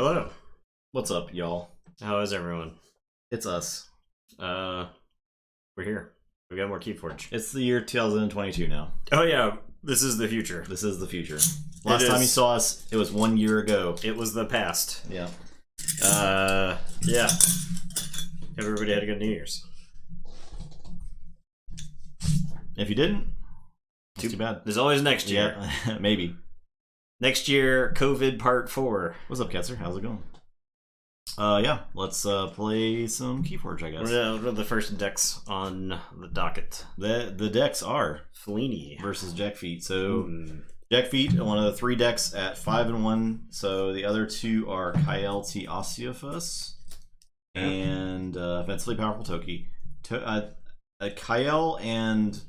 Hello. What's up, y'all? How is everyone? It's us. We're here. We got more Keyforge. It's the year 2022 now. Oh yeah, this is the future. This is the future. Last time you saw us, it was 1 year ago. It was the past. Yeah. Yeah. Everybody had a good New Year's. If you didn't, too bad. There's always next year. Yeah, maybe. Next year, COVID Part 4. What's up, Ketzer? How's it going? Yeah, let's play some Keyforge, I guess. What are the first decks on the docket? The decks are Fellini versus Jackfeet. So Jackfeet, one of the 3 decks at 5-1. So the other 2 are Kyle T. Osteophus and Offensively Powerful Toki. Kyle and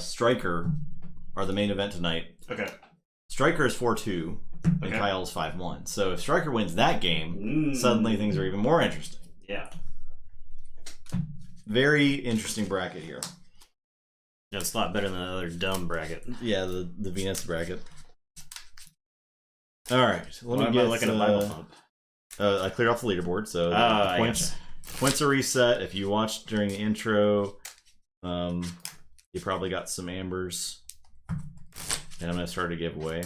Striker are the main event tonight. Okay. Striker is 4-2 and Kyle is 5-1. So if Striker wins that game, suddenly things are even more interesting. Yeah. Very interesting bracket here. Yeah, it's a lot better than the other dumb bracket. Yeah, the Venus bracket. All right. Let me get looking at Bible Thump. I cleared off the leaderboard, so points are reset. If you watched during the intro, you probably got some ambers. And I'm going to start a giveaway.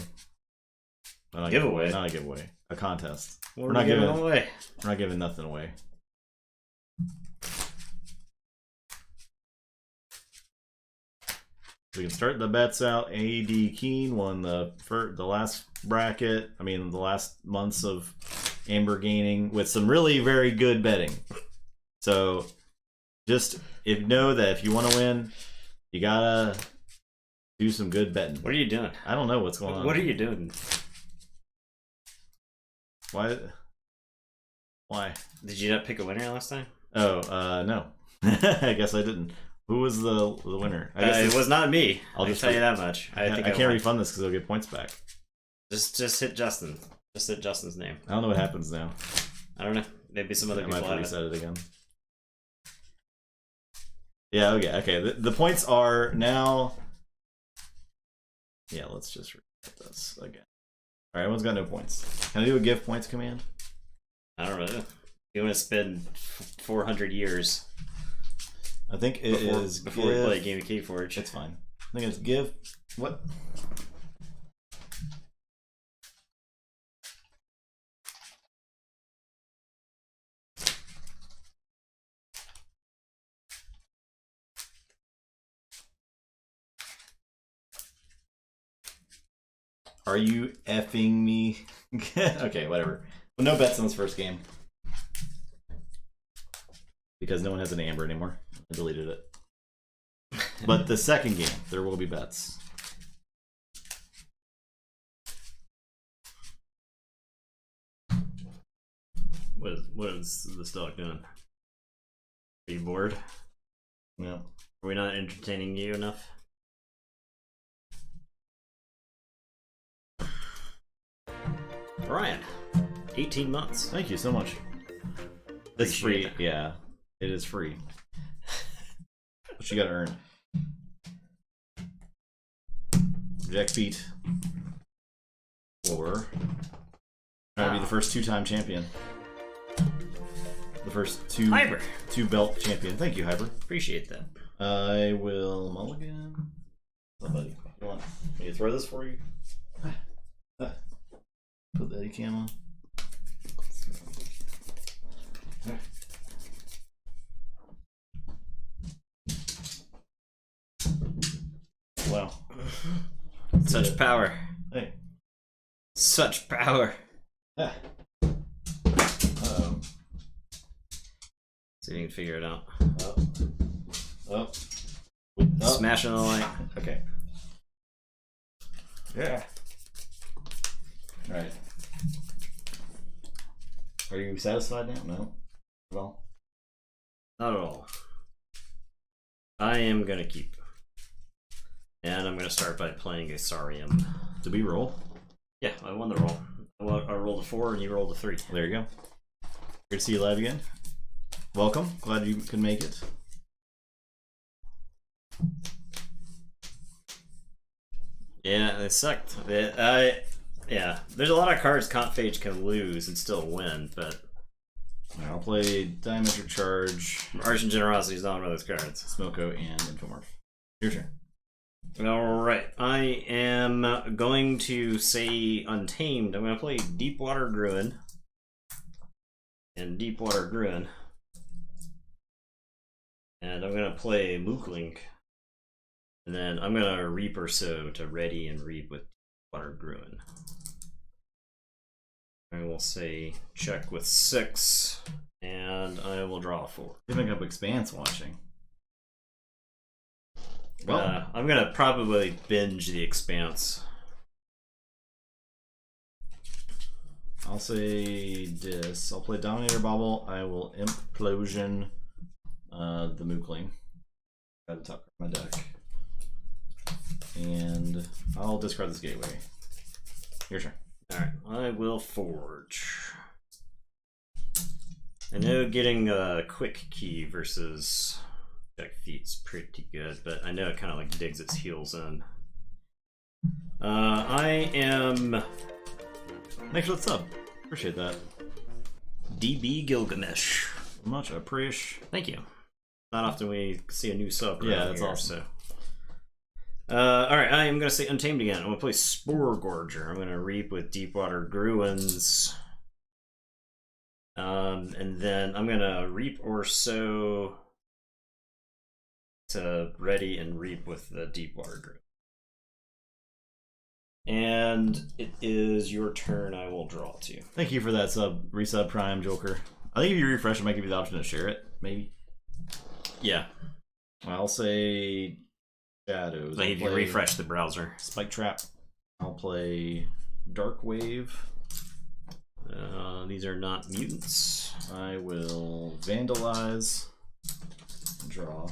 Giveaway? Not a giveaway. A contest. We're not giving away. We're not giving nothing away. We can start the bets out. AD Keen won the last bracket. I mean, the last months of amber gaining with some really very good betting. So just know that if you want to win, you gotta do some good betting. What are you doing? I don't know what's going on. What are you doing? Why? Did you not pick a winner last time? Oh, no. I guess I didn't. Who was the winner? I guess it was not me. I'll just tell you that much. I can't refund this because I'll get points back. Just hit Justin. Just hit Justin's name. I don't know what happens now. I don't know. Maybe some other people have to have reset it again. Yeah. Okay. The points are now. Yeah. Let's just reset this again. All right. Everyone's got no points. Can I do a give points command? I don't know. You want to spend 400 years? I think it is before we play a game of Keyforge. It's fine. I think it's give. What? Are you effing me? Okay, whatever. Well, no bets in this first game. Because no one has an amber anymore. I deleted it. But the second game, there will be bets. What is the stock doing? Are you bored? No. Are we not entertaining you enough? Ryan, 18 months. Thank you so much. It's free. Yeah, it is free. What you gotta earn? Jackfeet. Or try to be the first 2-time champion. The first two belt champion. Thank you, Hyper. Appreciate that. I will mulligan. Oh, buddy. You want me to throw this for you? Put the Eddie cam on. Wow. Such power. Hey. Such power. Ah. See if you can figure it out. Oh. Smash on the light. Okay. Yeah. Alright. Are you satisfied now? No? At all? Not at all. I am gonna keep. And I'm gonna start by playing a Sarium. Did we roll? Yeah, I won the roll. I rolled a 4 and you rolled a 3. There you go. Good to see you live again. Welcome. Glad you could make it. Yeah, it sucked. Yeah, there's a lot of cards Phage can lose and still win, but Right, I'll play Diametric Charge, Argent Generosity is not one of those cards. Smoko, and Infomorph. Your turn. Alright, I am going to say Untamed. I'm going to play Deepwater Gruin. And Deepwater Gruin. And I'm going to play Mooklink. And then I'm going to Reap or So to ready and reap with Deepwater Gruin. I will say check with 6, and I will draw 4. Giving up Expanse watching. Well, I'm gonna probably binge the Expanse. I'll say this. I'll play Dominator Bobble. I will Implosion the Mookling. Got the top card of my deck. And I'll discard this Gateway. Your turn. Alright, I will Forge. I know getting a quick key versus Jackfeet's pretty good, but I know it kind of like digs its heels in. I am... Thanks for the sub. Appreciate that. DB Gilgamesh. Much appreciate. Thank you. Not often we see a new sub. Yeah, that's awesome. So. Alright, I am going to say Untamed again. I'm going to play Spore Gorger. I'm going to Reap with Deepwater Gruins. And then I'm going to Reap or So to ready and Reap with the Deepwater Gruin. And it is your turn. I will draw 2. Thank you for that sub, resub Prime Joker. I think if you refresh, it might give you the option to share it, maybe. Yeah. I'll say Shadows. Like if you refresh the browser. Spike Trap. I'll play Dark Wave. These are not mutants. I will Vandalize. Draw.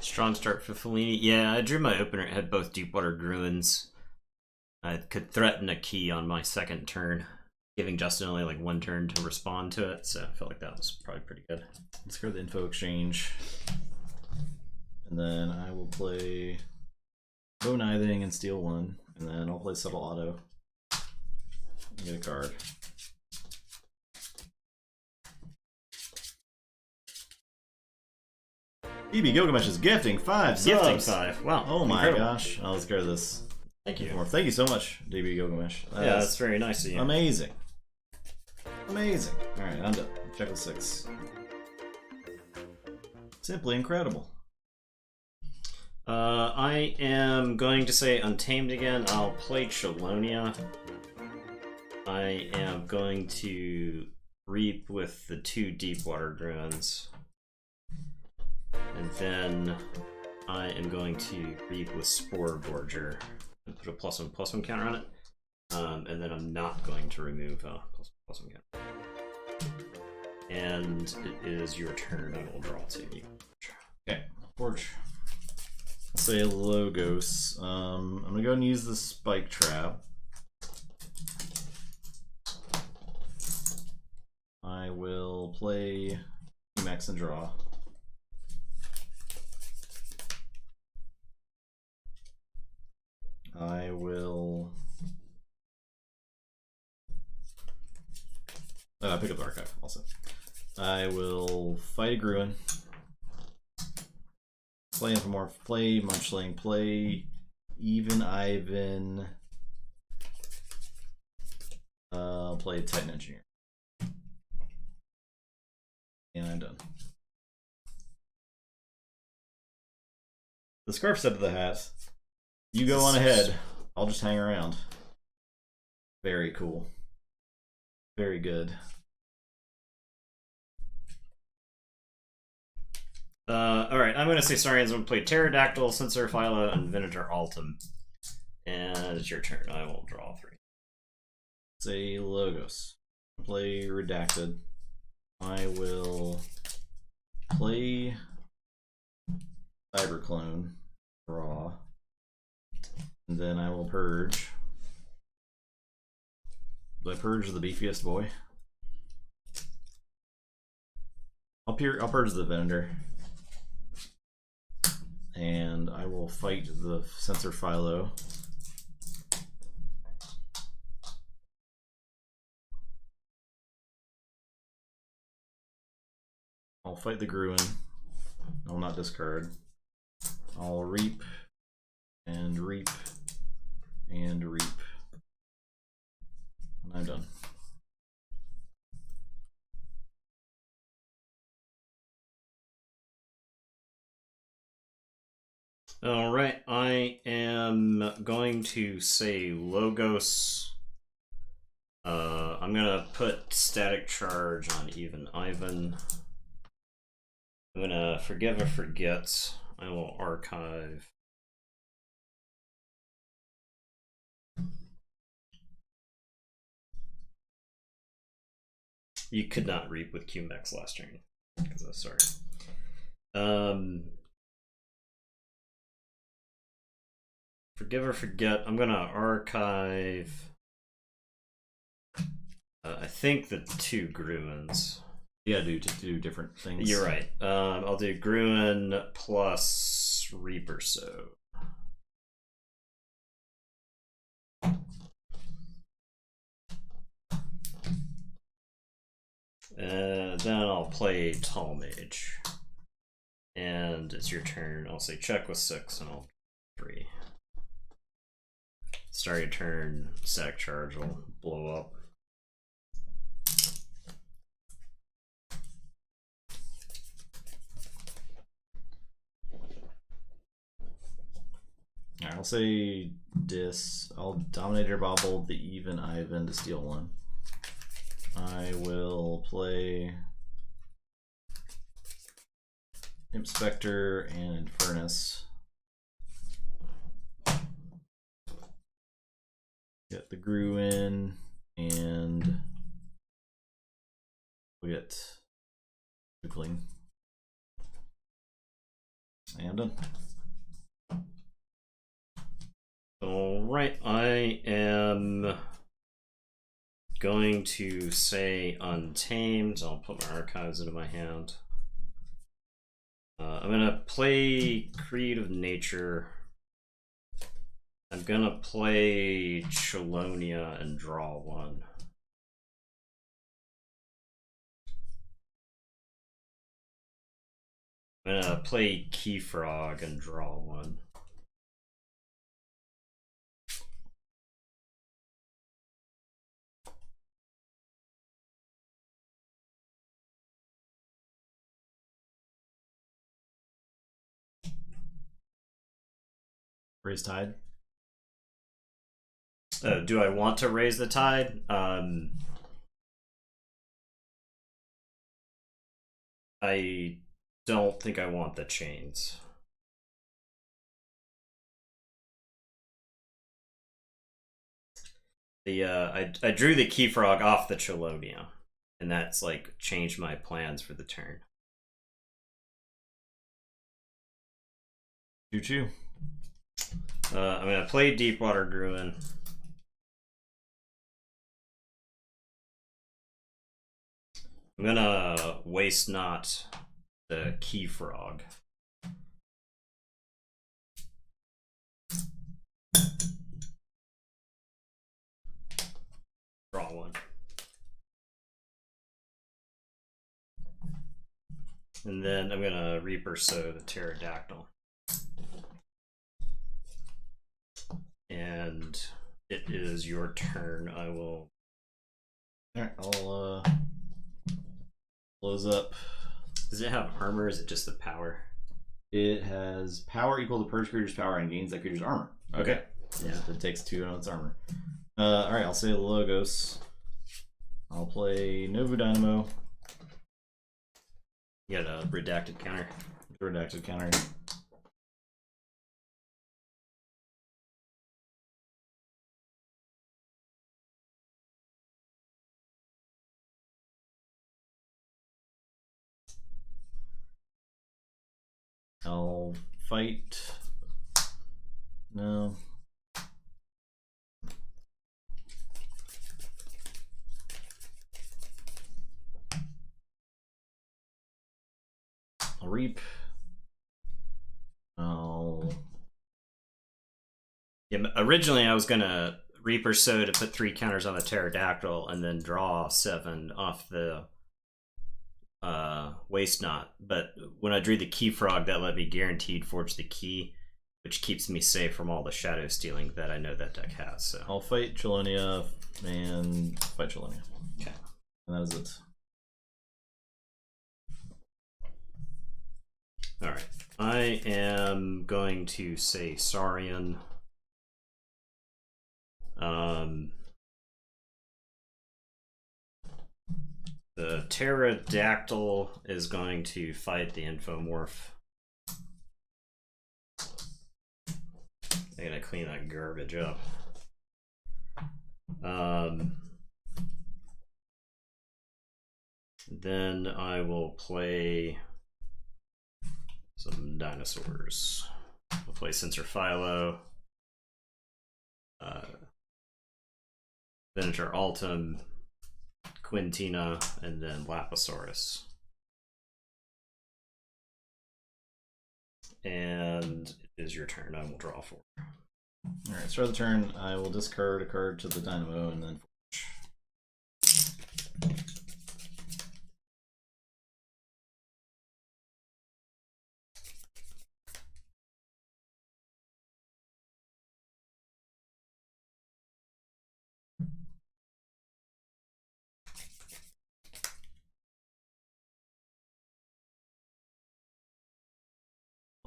Strong start for Fellini. Yeah, I drew my opener. It had both Deepwater Gruins. I could threaten a key on my second turn, giving Justin only like 1 turn to respond to it, so I felt like that was probably pretty good. Let's go to the Info Exchange. And then I will play Bow Nithing and steal 1. And then I'll play Subtle Auto. And get a card. EB Gilgamesh is gifting 5 subs. Gifting 5. Wow. Oh my incredible. gosh. I'll let's go to this. Thank you. Thank you so much, DB Gilgamesh. Yeah, that's very nice of you. Amazing. Amazing. Alright, I'm done. Check with 6. Simply incredible. I am going to say Untamed again. I'll play Chelonia. I am going to Reap with the 2 Deepwater Gruins. And then I am going to Reap with Spore Gorger and put a +1/+1 counter on it. And then I'm not going to remove a +1/+1 counter. And it is your turn. I will draw 2. Okay, Forge. I'll say Logos. I'm gonna go and use the Spike Trap. I will play Max and draw. I will pick up the archive also. I will fight a Gruin. Play Infomorph, play Munchling, play Even Ivan, play Titan Engineer. And I'm done. The Scarf said to the hat, "You go on ahead, I'll just hang around." Very cool. Very good. Alright, I'm going to say Saurians. I'm going to play Pterodactyl, Censor, Philo, and Venator Altum. And it's your turn. I will draw 3. Say Logos. Play Redacted. I will play Cyberclone. Draw. And then I will Purge. Do I Purge the beefiest boy? I'll purge the vendor. And I will fight the sensor Philo. I'll fight the Gruen. I will not discard. I'll reap and reap and reap. And I'm done. All right, I am going to say Logos. I'm gonna put Static Charge on Even Ivan. I'm gonna Forgive or Forget. I will archive. You could not reap with Q-Mex last turn, because I'm sorry. Forgive or Forget. I'm gonna archive. I think the 2 Gruens. You gotta do different things. You're right. I'll do Gruen plus Reaper So. Then I'll play Tall Mage. And it's your turn. I'll say check with 6 and I'll 3. Start your turn, Static Charge will blow up. Alright, I'll say Dis. I'll Dominator Bobble the Even Ivan to steal 1. I will play Imp Spectre and Infernus. Get the Gruen and we get Dukeling. And done. Alright, I am going to say Untamed. I'll put my archives into my hand. I'm gonna play Creative Nature. I'm gonna play Chelonia and draw 1. I'm gonna play Keyfrog and draw 1. Raise Tide. Do I want to raise the tide? I don't think I want the chains. I drew the Keyfrog off the Chelonia, and that's like changed my plans for the turn. Choo-choo. I'm gonna play Deepwater Gruen. I'm gonna Waste Not the Keyfrog. Draw 1. And then I'm gonna Reaper So the Pterodactyl. And it is your turn. I will. Alright, I'll close up. Does it have armor? Or is it just the power? It has power equal to purge creature's power and gains that creature's armor. Okay. Yeah, it takes 2 on its armor. Alright, I'll say Logos. I'll play Novu Dynamo. You got a redacted counter. Redacted counter. I'll fight. No. Reap. I'll... Yeah, originally I was gonna Reaper Sow to put 3 counters on the Pterodactyl and then draw 7 off the Waste Knot, but when I drew the Key Frog, that let me guaranteed forge the key, which keeps me safe from all the shadow stealing that I know that deck has. So I'll fight Chelonia and fight Chelonia. Okay. And that is it. Alright. I am going to say Saurian. The Pterodactyl is going to fight the Infomorph. I gotta clean that garbage up. Then I will play some dinosaurs. I'll play Sensor Philo, Venator Altum, Quintina, and then Lapisaurus. And it is your turn. I will draw 4. Alright, start of the turn. I will discard a card to the Dynamo and then forge.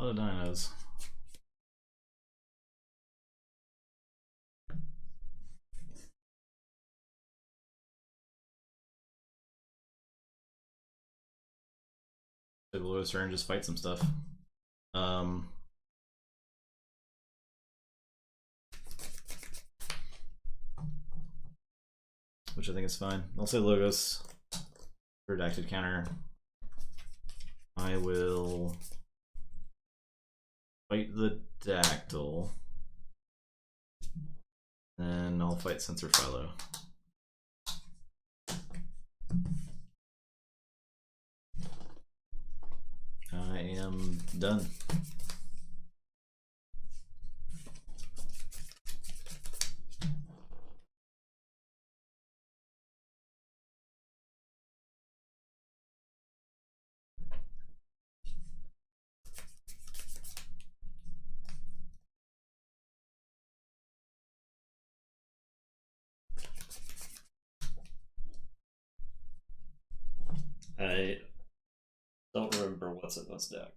A lot of dinos. The Lewis turn, just fight some stuff. Which I think is fine. I'll say Logos. Redacted counter. I will fight the Dactyl. Then I'll fight Sensor Philo. I am done. I don't remember what's in this deck.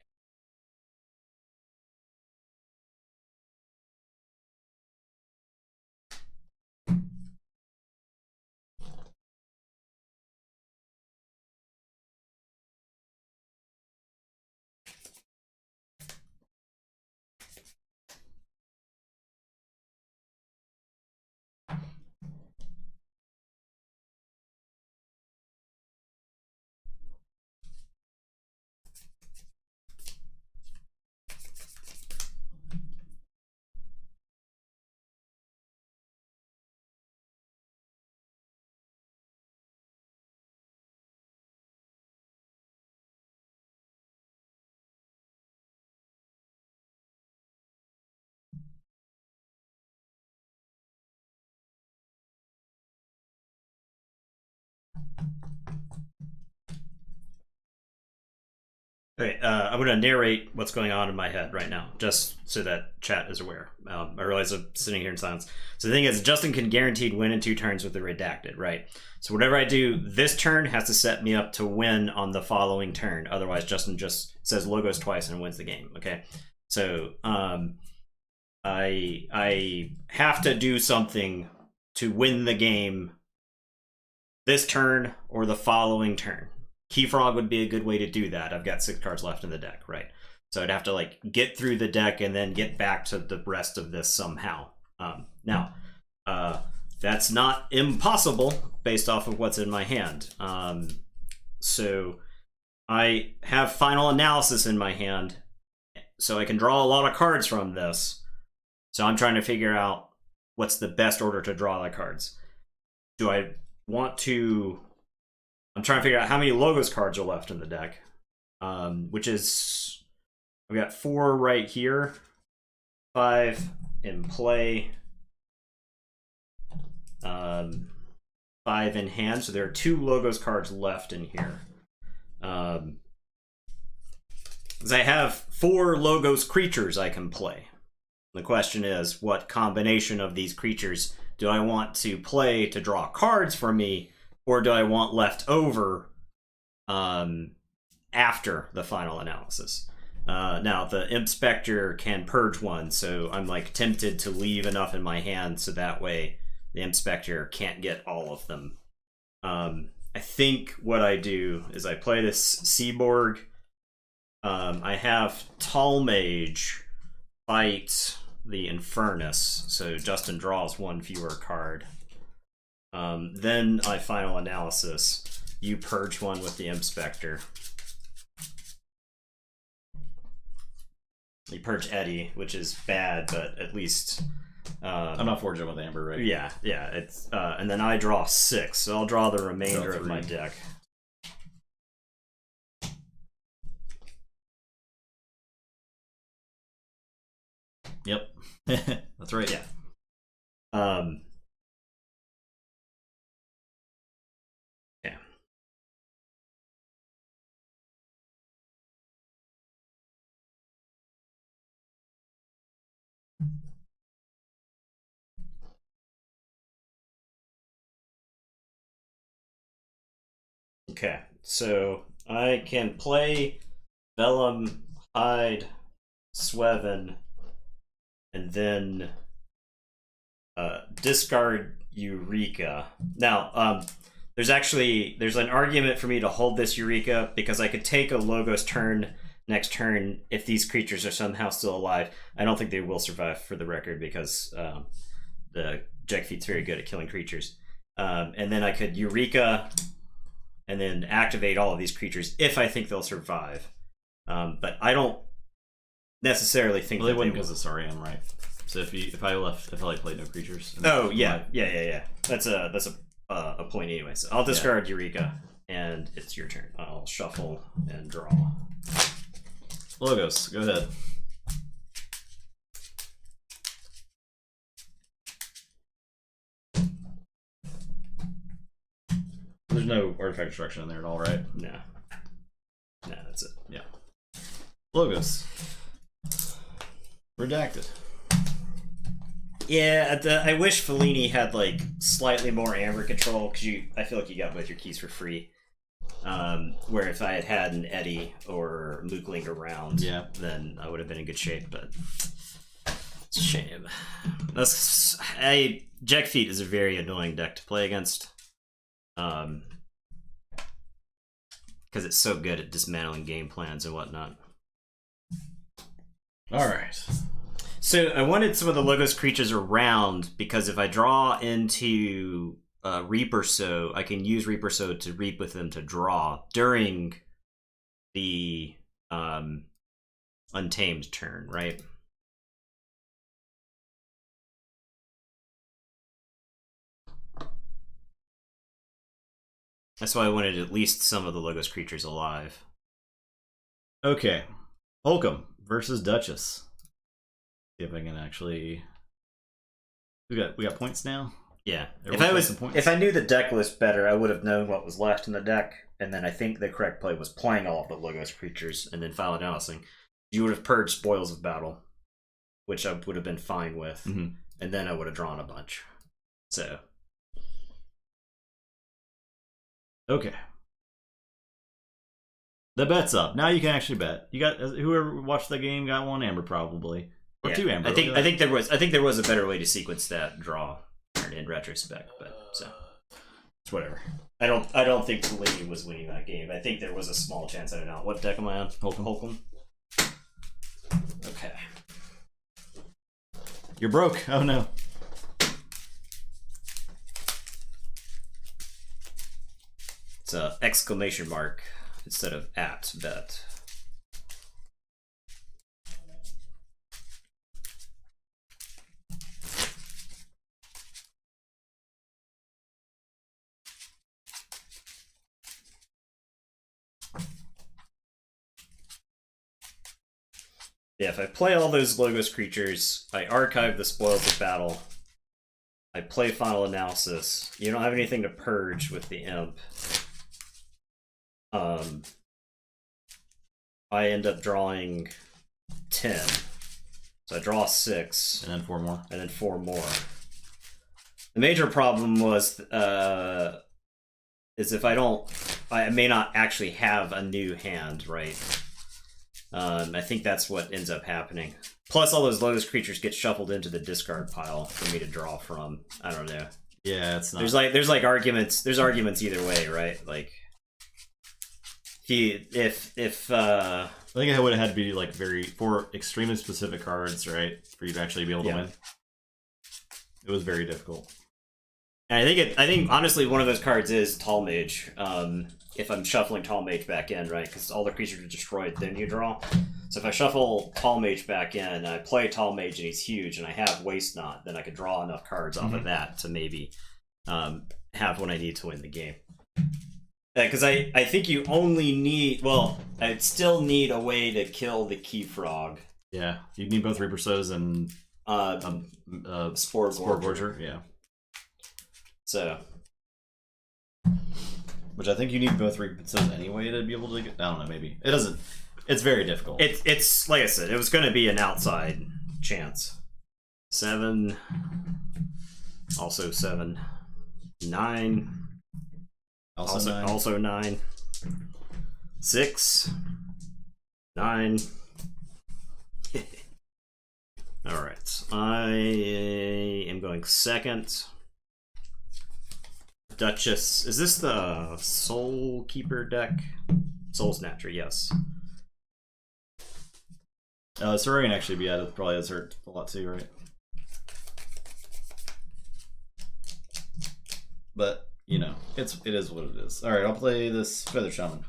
Okay, I'm going to narrate what's going on in my head right now, just so that chat is aware. I realize I'm sitting here in silence. So the thing is, Justin can guaranteed win in 2 turns with the Redacted, right? So whatever I do this turn has to set me up to win on the following turn. Otherwise, Justin just says Logos twice and wins the game, okay? So I have to do something to win the game this turn or the following turn. Key Frog would be a good way to do that. I've got 6 cards left in the deck, right? So I'd have to like get through the deck and then get back to the rest of this somehow. Now, that's not impossible based off of what's in my hand. So I have Final Analysis in my hand, so I can draw a lot of cards from this. So I'm trying to figure out what's the best order to draw the cards. Do I want to... I'm trying to figure out how many Logos cards are left in the deck. which is we got 4 right here, 5 in play, 5 in hand. So there are 2 logos cards left in here. Because I have 4 logos creatures I can play. The question is, what combination of these creatures do I want to play to draw cards for me, or do I want left over after the final analysis? Now, the Imp Spectre can purge 1, so I'm like tempted to leave enough in my hand so that way the Imp Spectre can't get all of them. I think what I do is I play this Seaborg. I have Tallmage fight the Infernus, so Justin draws 1 fewer card. Then I final analysis. You purge 1 with the Imp Spectre. You purge Eddie, which is bad, but at least I'm not forging with Amber, right? Yeah. It's and then I draw 6, so I'll draw the remainder of my deck. Yep. That's right. Yeah. Yeah. Okay, so I can play Vellum, Hide, Sweven, and then discard Eureka. Now, there's an argument for me to hold this Eureka because I could take a Logos turn next turn if these creatures are somehow still alive. I don't think they will survive, for the record, because the Jackfeet's very good at killing creatures. And then I could Eureka and then activate all of these creatures if I think they'll survive. But I don't necessarily think they wouldn't, because it's Sariam, right? So if I played no creatures. Oh yeah. That's a point anyway. So I'll discard Eureka, and it's your turn. I'll shuffle and draw. Logos, go ahead. There's no artifact destruction in there at all, right? No, that's it. Yeah. Logos. Redacted. Yeah, I wish Fellini had like slightly more Amber control, because I feel like you got both your keys for free. Where if I had had an Eddie or Mookling around, then I would have been in good shape. But it's a shame. Jackfeet is a very annoying deck to play against. Because it's so good at dismantling game plans and whatnot. Alright. So I wanted some of the Logos creatures around, because if I draw into Reaper So, I can use Reaper So to reap with them to draw during the Untamed turn, right? That's why I wanted at least some of the Logos creatures alive. Okay. Holcomb versus Duchess. See if I can actually... We got points now? Yeah. If I knew the deck list better, I would have known what was left in the deck, and then I think the correct play was playing all of the Logos creatures and then final analyzing. You would have purged Spoils of Battle, which I would have been fine with, and then I would have drawn a bunch. So... Okay. The bet's up. Now you can actually bet. You got whoever watched the game got 1 Amber probably, or 2 Amber. I think there was a better way to sequence that draw in retrospect, but so it's whatever. I don't think Fellini was winning that game. I think there was a small chance. I don't know. What deck am I on? Holcomb. Okay. You're broke. Oh no. It's a exclamation mark instead of at bet. Yeah, if I play all those Logos creatures, I archive the Spoils of Battle, I play Final Analysis, you don't have anything to purge with the Imp. I end up drawing 10. So I draw 6. And then 4 more. And then 4 more. The major problem was is if I may not actually have a new hand, right? I think that's what ends up happening. Plus, all those Lotus creatures get shuffled into the discard pile for me to draw from. I don't know. Yeah, it's not. There's like arguments. There's arguments either way, right? Like, if I think it would have had to be like for extremely specific cards, right, for you to actually be able to win. It was very difficult. And I think honestly one of those cards is Tall Mage. If I'm shuffling Tall Mage back in, right, because all the creatures are destroyed, then you draw. So if I shuffle Tall Mage back in, and I play Tall Mage and he's huge, and I have Waste Not, then I could draw enough cards off of that to maybe have what I need to win the game. Because I think you only need, well, I'd still need a way to kill the Key Frog. Yeah, you'd need both Reaper Sows and Spore Gorger. Yeah. So, which I think you need both Reaper Sows anyway to be able to get. I don't know. Maybe it doesn't. It's very difficult. It's like I said, it was going to be an outside chance. 7, also 7, 9. Also 9. 6. 9. Alright. I am going second. Duchess. Is this the Soul Keeper deck? Soul Snatcher, yes. Saurian actually be added. Probably has hurt a lot too, right? But you know, it is what it is. All right, I'll play this Feather Shaman.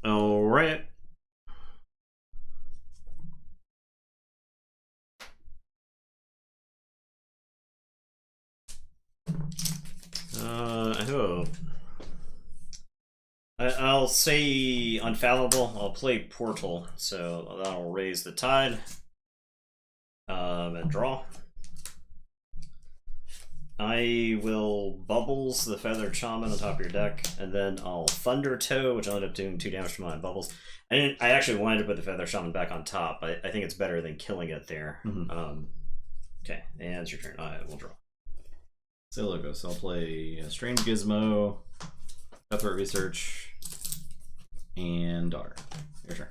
All right. I'll say Unfallible. I'll play Portal, so that'll raise the tide. And draw. I will Bubbles the Feathered Shaman on top of your deck, and then I'll Thunder Toe, which I'll end up doing 2 damage to my Bubbles. I actually wanted to put the Feather Shaman back on top. I think it's better than killing it there. Okay, and it's your turn. I will draw. Say Logos. I'll play Strange Gizmo, Cutthroat Research, and Daughter. Your turn.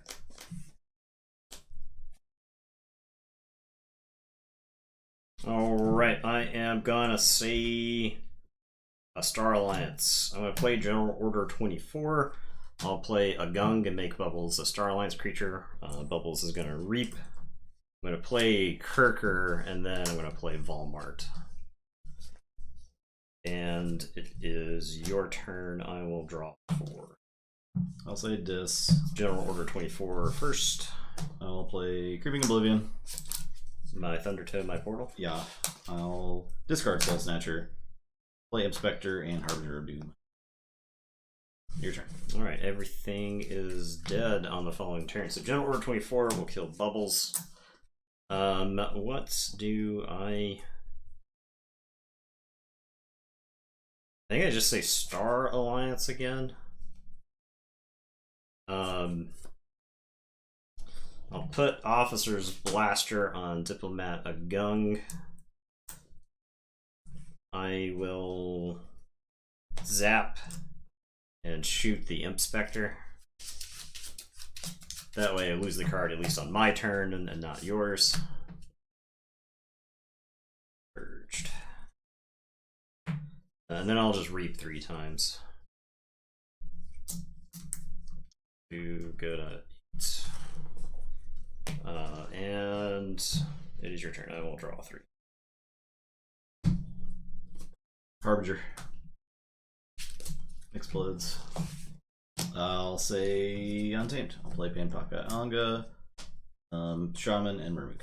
Alright, I am gonna say a Star Alliance. I'm gonna play General Order 24. I'll play a Gung and make Bubbles a Star Alliance creature. Bubbles is gonna Reap. I'm gonna play Kirker, and then I'm gonna play Volmart. And it is your turn. I will draw 4. I'll say Dis. General Order 24 first. I'll play Creeping Oblivion. My Thundertoad, my Portal. Yeah. I'll discard Soul Snatcher. Play Inspector and Harbinger of Doom. Your turn. Alright, everything is dead on the following turn. So General Order 24 will kill Bubbles. What do I think I just say Star Alliance again. I'll put Officer's Blaster on Diplomat a Gung. I will zap and shoot the Imp Spectre. That way I lose the card at least on my turn and not yours. Purged. And then I'll just Reap 3 times. 2 good at 8. And it is your turn. I will draw 3. Harbinger. Explodes. I'll say Untamed. I'll play Panpaka Anga, Shaman, and Murmuk.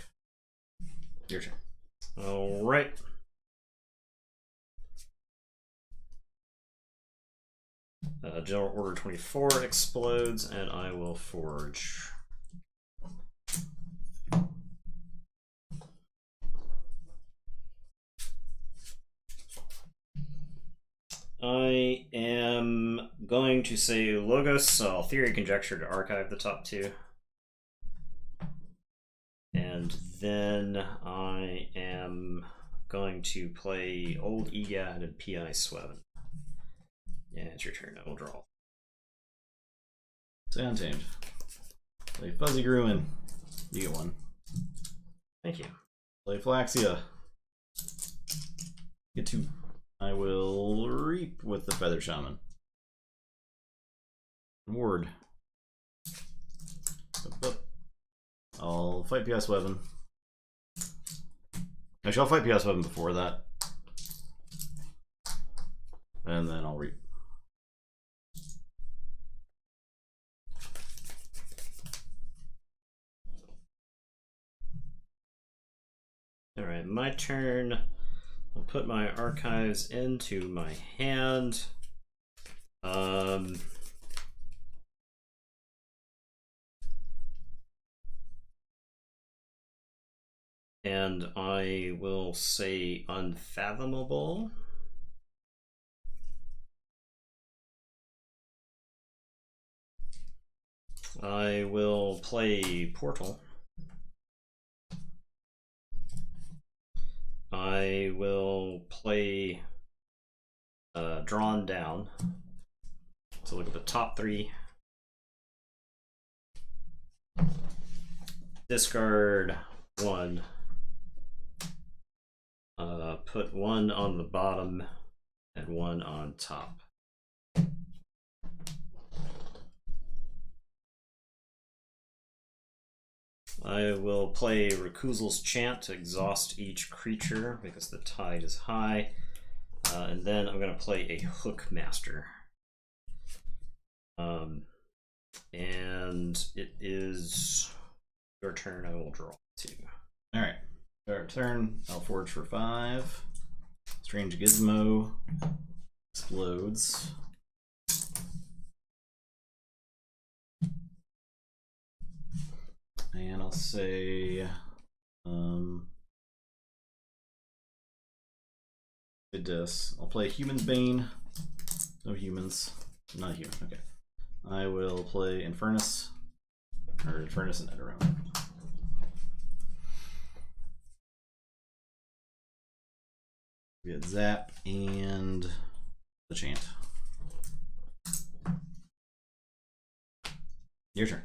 Your turn. Alright. General Order 24 explodes, and I will forge. I am going to say Logos, so Theory Conjecture to archive the top two. And then I am going to play Old Egad and PI Sweven. Yeah, it's your turn. I will draw. Say Untamed. Play Fuzzy Grumman. You get one. Thank you. Play Flaxia. Get two. I will Reap with the Feather Shaman. Ward. I'll fight PS Weapon. Actually, I'll fight PS Weapon before that. And then I'll Reap. Alright, my turn. I'll put my archives into my hand. And I will say Unfathomable. I will play Portal. I will play Drawn Down. So look at the top three. Discard one. Put one on the bottom and one on top. I will play Recusals Chant to exhaust each creature because the tide is high. And then I'm going to play a Hook Master. And it is your turn. I will draw two. Alright. Our turn. I'll forge for 5. Strange Gizmo explodes. And I'll say I'll play Human's Bane. No humans. Not human. Okay. I will play Infernus. Or Infernus and Edoram. We get Zap and the Chant. Your turn.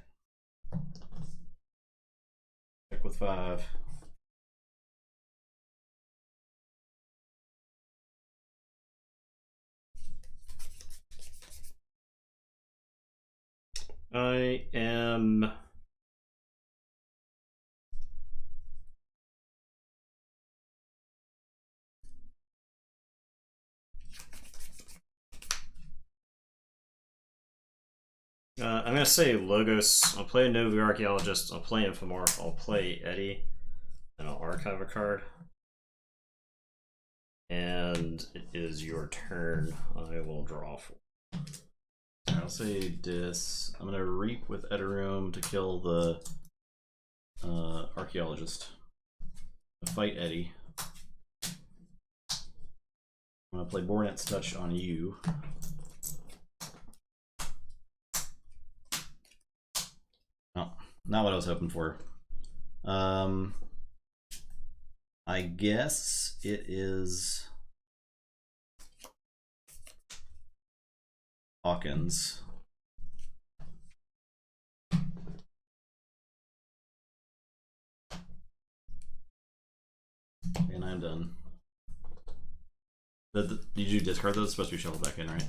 Check with 5. I am I'm gonna say Logos. I'll play a Novu Archaeologist. I'll play Infomorph. I'll play Eddie, and I'll archive a card. And it is your turn. I will draw 4. I'll say Dis. I'm gonna Reap with Edorum to kill the Archaeologist. Fight Eddie. I'm gonna play Bornet's Touch on you. Oh, not what I was hoping for. I guess it is Hawkins. And I'm done. Did you discard those? It's supposed to be shuffled back in, right?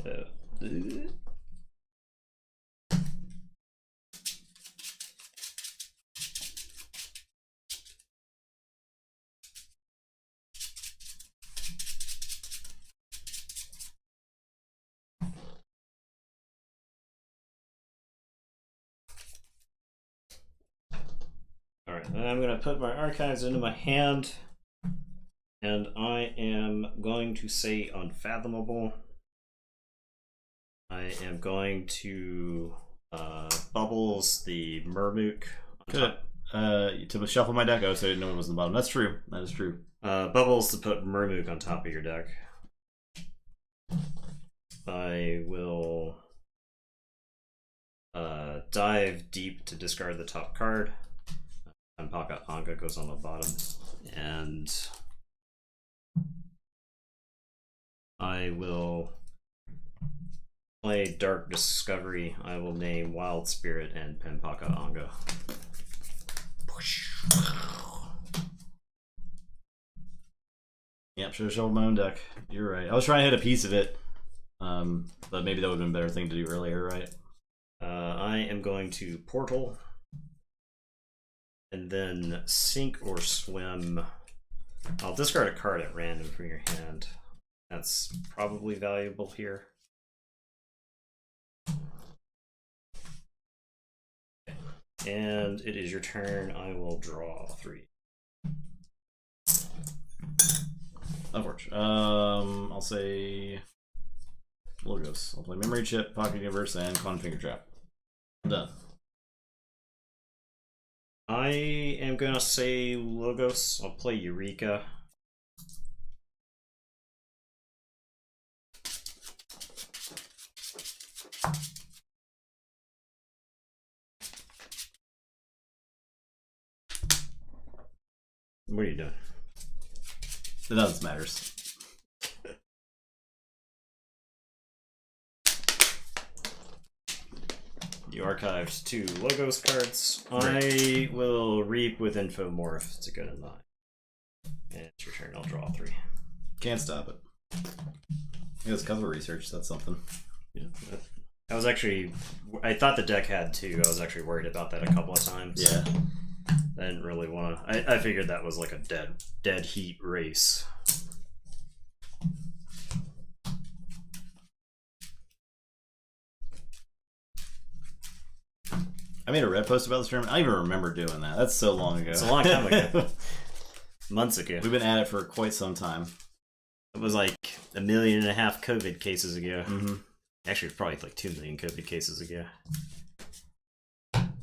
Alright, then I'm going to put my archives into my hand, and I am going to say Unfathomable. I I am going to bubbles the Murmook. Good. To shuffle my deck. Oh, so I didn't know it was on the bottom. That's true. That is true. Bubbles to put Murmook on top of your deck. I will dive deep to discard the top card. Anpaka Anga goes on the bottom. And I will play Dark Discovery. I will name Wild Spirit and Penpaka Anga. Yep, should have shuffled my own deck. You're right. I was trying to hit a piece of it, but maybe that would have been a better thing to do earlier, right? I am going to Portal, and then Sink or Swim. I'll discard a card at random from your hand. That's probably valuable here. And it is your turn. I will draw 3. Unfortunate. I'll say Logos. I'll play Memory Chip, Pocket Universe, and Quantum Finger Trap. I'm done. I am gonna say Logos. I'll play Eureka. What are you doing? None of this matters. You archived 2 Logos cards. Right. I will Reap with Infomorph to go to 9. And it's your turn. I'll draw 3. Can't stop it. It's cover research. That's something. Yeah. I was actually... I thought the deck had 2. I was actually worried about that a couple of times. Yeah. I didn't really want to... I figured that was like a dead heat race. I made a red post about this tournament. I don't even remember doing that. That's so long ago. It's a long time ago. Months ago. We've been at it for quite some time. It was like 1.5 million COVID cases ago. Mm-hmm. Actually, it's probably like 2 million COVID cases ago.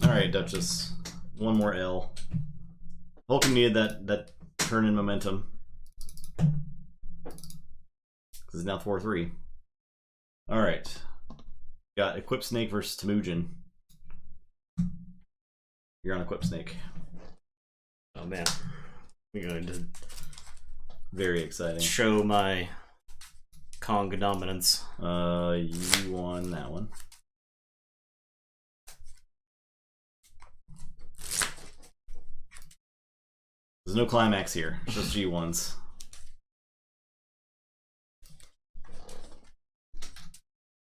Alright, Duchess. One more L. Vulcan needed that turn in momentum. It's now 4-3. Alright. Got Equip Snake versus Temujin. You're on Equip Snake. Oh man. We're going to Very exciting. show my Kong dominance. You won that one. There's no climax here, just G1s.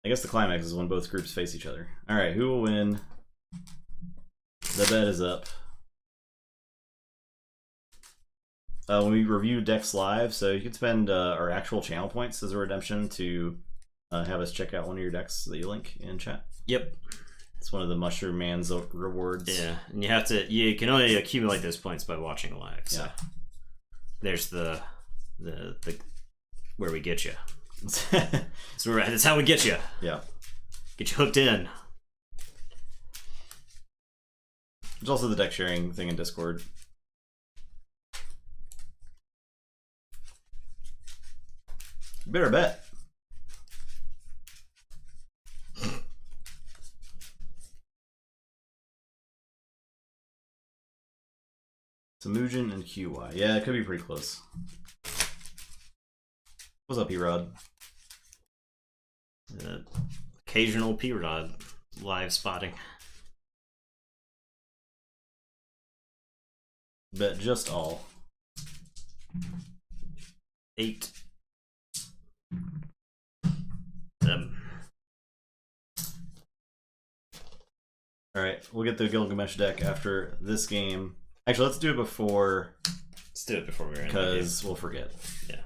I guess the climax is when both groups face each other. Alright, who will win? The bet is up. When we review decks live, so you can spend our actual channel points as a redemption to have us check out one of your decks that you link in chat. Yep. It's one of the Mushroom Man's rewards. Yeah, and you can only accumulate those points by watching live. So Yeah. there's the where we get you. That's how we get you. Yeah. Get you hooked in. There's also the deck sharing thing in Discord. You better bet. Tomujin and QY. Yeah, it could be pretty close. What's up, E-Rod? Occasional P-Rod live spotting. Bet just all. 8. 7. Alright, we'll get the Gilgamesh deck after this game. Actually, let's do it before, Let's do it before we're in. because we'll forget. Yeah.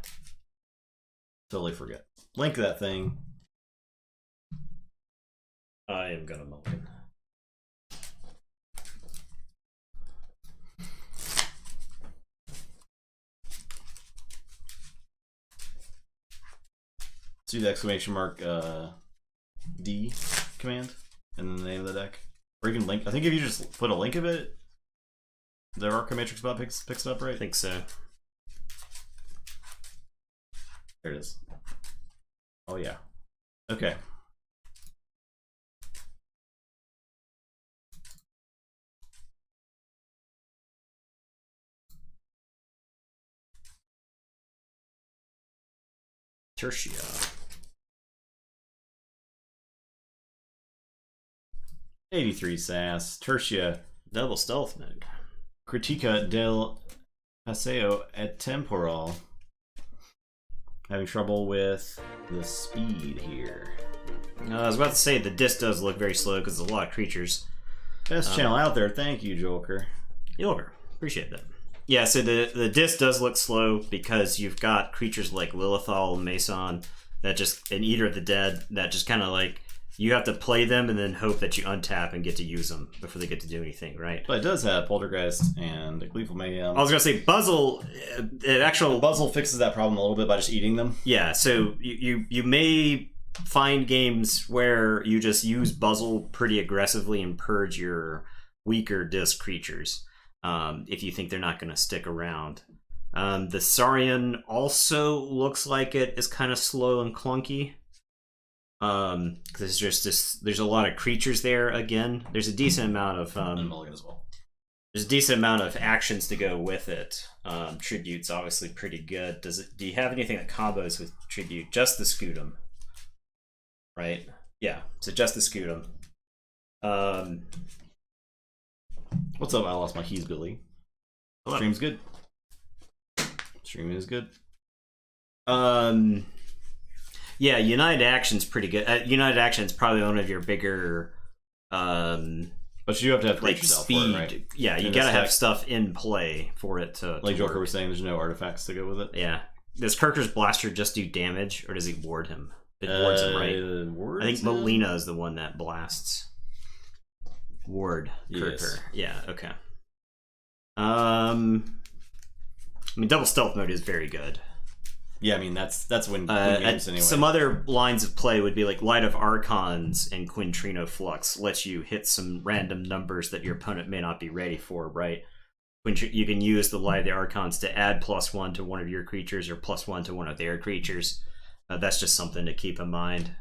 Totally forget. Link that thing. I am gonna mulligan. Do the exclamation mark D command and the name of the deck. Or you can link. I think if you just put a link of it, the Arco Matrix bot picks it up, right? I think so. There it is. Oh yeah. Okay. Tertia. '83 Sass. Tertia. Double stealth mode. Critica del Paseo et Temporal. Having trouble with the speed here. I was about to say the disc does look very slow because there's a lot of creatures. Best channel out there. Thank you, Joker. Joker. Appreciate that. Yeah, so the disc does look slow because you've got creatures like Lilithal, Mason, that just, and Eater of the Dead, that just kind of like, you have to play them and then hope that you untap and get to use them before they get to do anything, right? But it does have Poltergeist and Gleeful Mayhem. I was going to say, Buzzle, Buzzle fixes that problem a little bit by just eating them. Yeah, so you may find games where you just use Buzzle pretty aggressively and purge your weaker disc creatures if you think they're not going to stick around. The Saurian also looks like it is kind of slow and clunky. Because there's a lot of creatures there again. There's a decent amount of Mulligan as well. There's a decent amount of actions to go with it. Tribute's obviously pretty good. Do you have anything that combos with Tribute? Just the Scutum. Right? Yeah, so just the Scutum. What's up? I lost my keys, Billy. Stream's good. Stream is good. Yeah, United Action's pretty good. United Action's probably one of your bigger but you have to have like creatures out speed. for it, right? Yeah, you gotta have stuff in play for it to like Joker work. was saying, there's no artifacts to go with it. Yeah. Does Kirker's Blaster just do damage, or does he ward him? It wards him, right? I think Molina is the one that blasts. Ward Kirker. Yes. Yeah, okay. I mean, double stealth mode is very good. Yeah, I mean that's when games anyway. Some other lines of play would be like Light of Archons and Quintrino Flux lets you hit some random numbers that your opponent may not be ready for, right? You can use the Light of the Archons to add +1 to one of your creatures or +1 to one of their creatures. That's just something to keep in mind.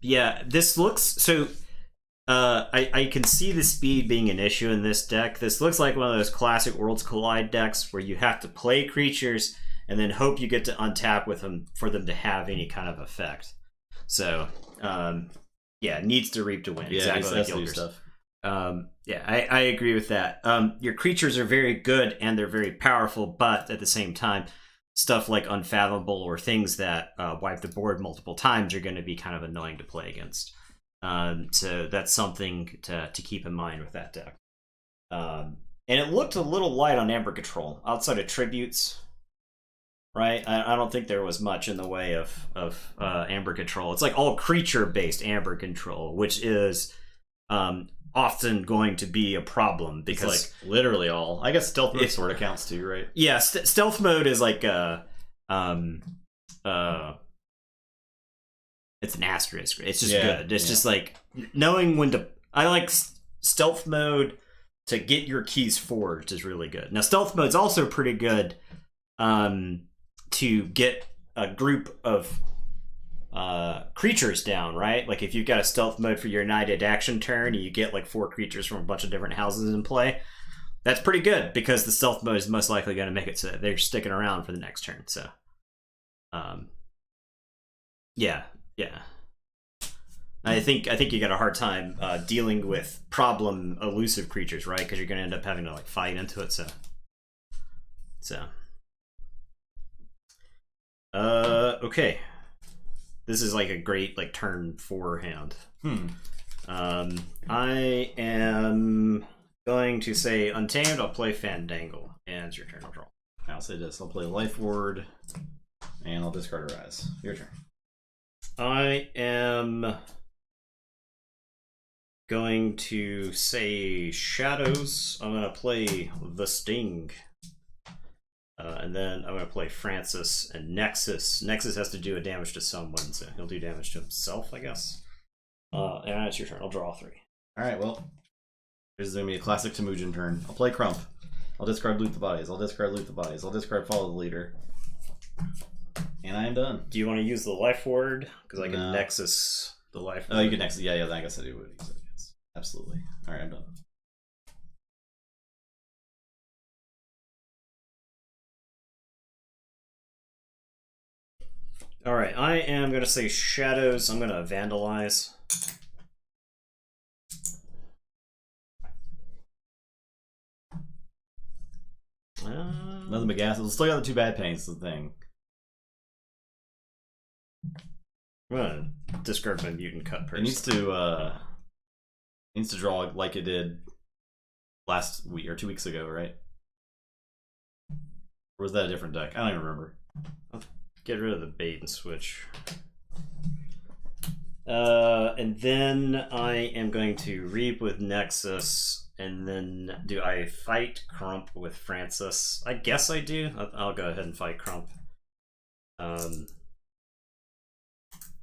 Yeah, this looks so. I can see the speed being an issue in this deck. This looks like one of those classic Worlds Collide decks where you have to play creatures and then hope you get to untap with them for them to have any kind of effect. So, yeah, needs to reap to win. Yeah, exactly like Gilger's stuff. Yeah, I agree with that. Your creatures are very good and they're very powerful, but at the same time, stuff like Unfathomable or things that wipe the board multiple times are going to be kind of annoying to play against. So that's something to keep in mind with that deck. And it looked a little light on Amber Control outside of Tributes, right? I don't think there was much in the way of Amber Control. It's like all creature-based Amber Control, which is often going to be a problem because it's like literally all. I guess stealth mode sort of counts too, right? Yeah, stealth mode is like it's an asterisk. It's just good. It's just like knowing when to. I like stealth mode to get your keys forged is really good. Now stealth mode's also pretty good to get a group of creatures down, right? Like if you've got a stealth mode for your United Action turn and you get like 4 creatures from a bunch of different houses in play, that's pretty good because the stealth mode is most likely going to make it so that they're sticking around for the next turn. So yeah. I think you got a hard time dealing with problem elusive creatures, right? Because you're going to end up having to like fight into it. So okay. This is like a great like turn 4 hand. I am going to say Untamed. I'll play Fandangle, and it's your turn. I'll draw. I'll say this. I'll play Life Ward, and I'll discard a Rise. Your turn. I am going to say Shadows. I'm going to play The Sting. And then I'm going to play Francis and Nexus. Nexus has to do a damage to someone, so he'll do damage to himself, I guess. And it's your turn. I'll draw 3. Alright, well. This is going to be a classic Temujin turn. I'll play Crump. I'll discard Loot the Bodies. I'll discard Loot the Bodies. I'll discard Follow the Leader. And I am done. Do you want to use the life ward? Because I can Nexus the life ward. Oh, you can Nexus. Yeah, I guess I do. Yes. Absolutely. Alright, I'm done. Alright, I am going to say Shadows. I'm going to Vandalize. Nothing but gas. Still got the 2 bad paints, the thing. I'm going to discard my Mutant Cut person. It needs to draw like it did last week or 2 weeks ago, right? Or was that a different deck? I don't even remember. I'll get rid of the bait and switch. And then I am going to Reap with Nexus. And then do I fight Crump with Francis? I guess I do. I'll go ahead and fight Crump.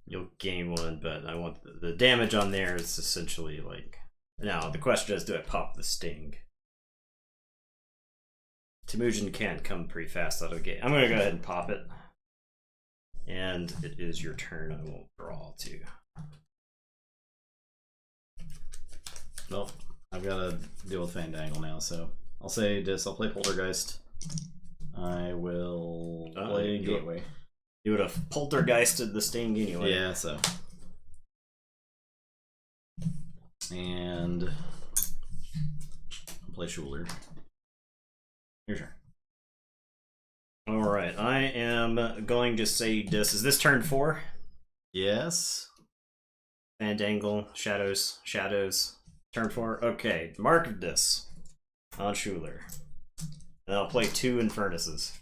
You'll gain 1, but I want the damage on there is essentially like... Now, the question is, do I pop the Sting? Temujin can't come pretty fast out of the gate. I'm going to go ahead and pop it. And it is your turn. I will draw 2. Well, I've got to deal with Fandangle now, so I'll say this. I'll play Poltergeist. I will play Gateway. You would have poltergeisted the Sting anyway. Yeah, so. And I'll play Schuler. Your turn. Alright, I am going to say this. Is this turn 4? Yes. Fandangle, Shadows, Shadows. Turn 4. Okay, mark this on Schuler. And I'll play 2 Infernuses.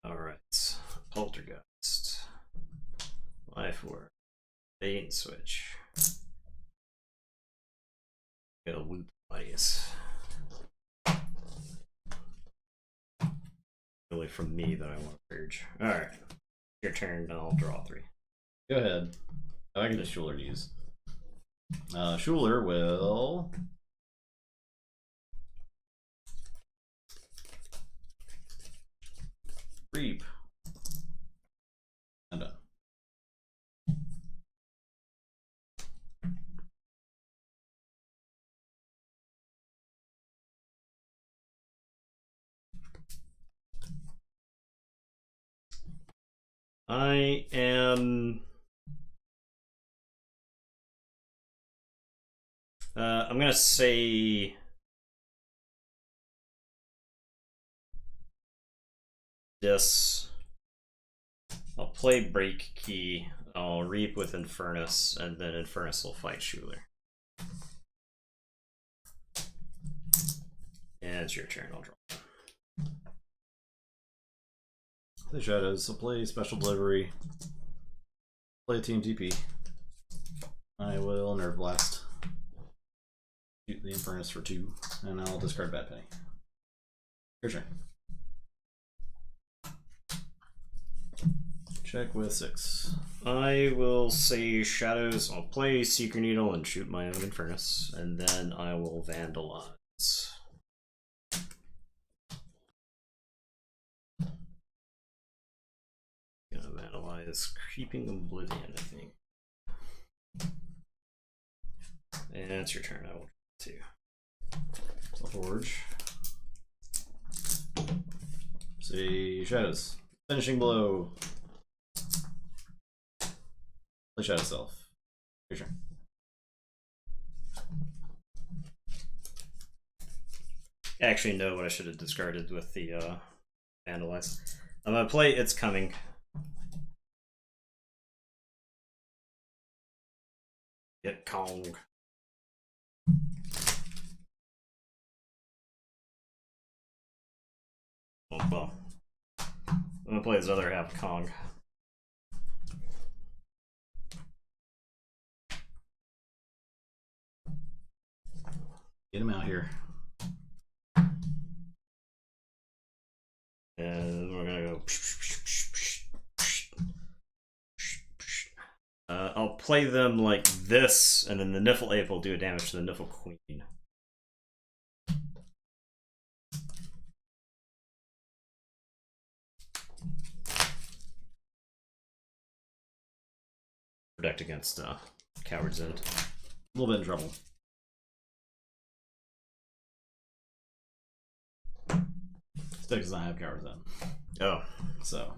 Alright. Poltergeist. Life Ward. Bait and switch. Gotta loot the bodies. Really from me that I want to purge. Alright. Your turn, and I'll draw 3. Go ahead. I can just Schuler to use. Schuler will... Reap. I'm done. I am... I'm gonna say... this. I'll play Break Key, I'll Reap with Infernus, and then Infernus will fight Schuler. And it's your turn, I'll draw. Play Shadows, I'll play Special Delivery. Play a Team TP. I will Nerve Blast. Shoot the Infernus for 2, and I'll discard Bad Penny. Your turn. Check with 6. I will say Shadows, I'll play Seeker Needle and shoot my own Infernus, and then I will Vandalize. Gonna Vandalize Creeping Oblivion, I think. And it's your turn, I will draw 2. Forge. Say Shadows. Finishing Blow. Play Shadow Self. Your turn. I actually know what I should have discarded with the Vandalize. I'm gonna play It's Coming. Get Kong. Oh, well. I'm gonna play this other half of Kong. Get him out here. And we're gonna go. I'll play them like this, and then the Niffle Ape will do a damage to the Niffle Queen. Protect against Coward's End. A little bit in trouble. Still does not have Coward's End. Oh. So.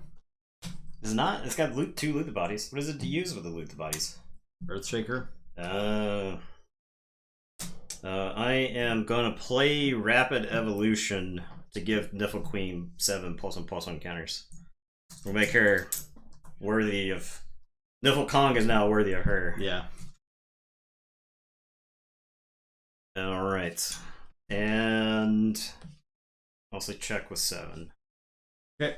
Is it not? It's got two loot the bodies. What does it use with the loot the bodies? Earthshaker. I am gonna play Rapid Evolution to give Niffle Queen 7+1/+1 counters. We'll make her worthy of. Niffle Kong is now worthy of her. Yeah. Alright. And also check with 7. Okay.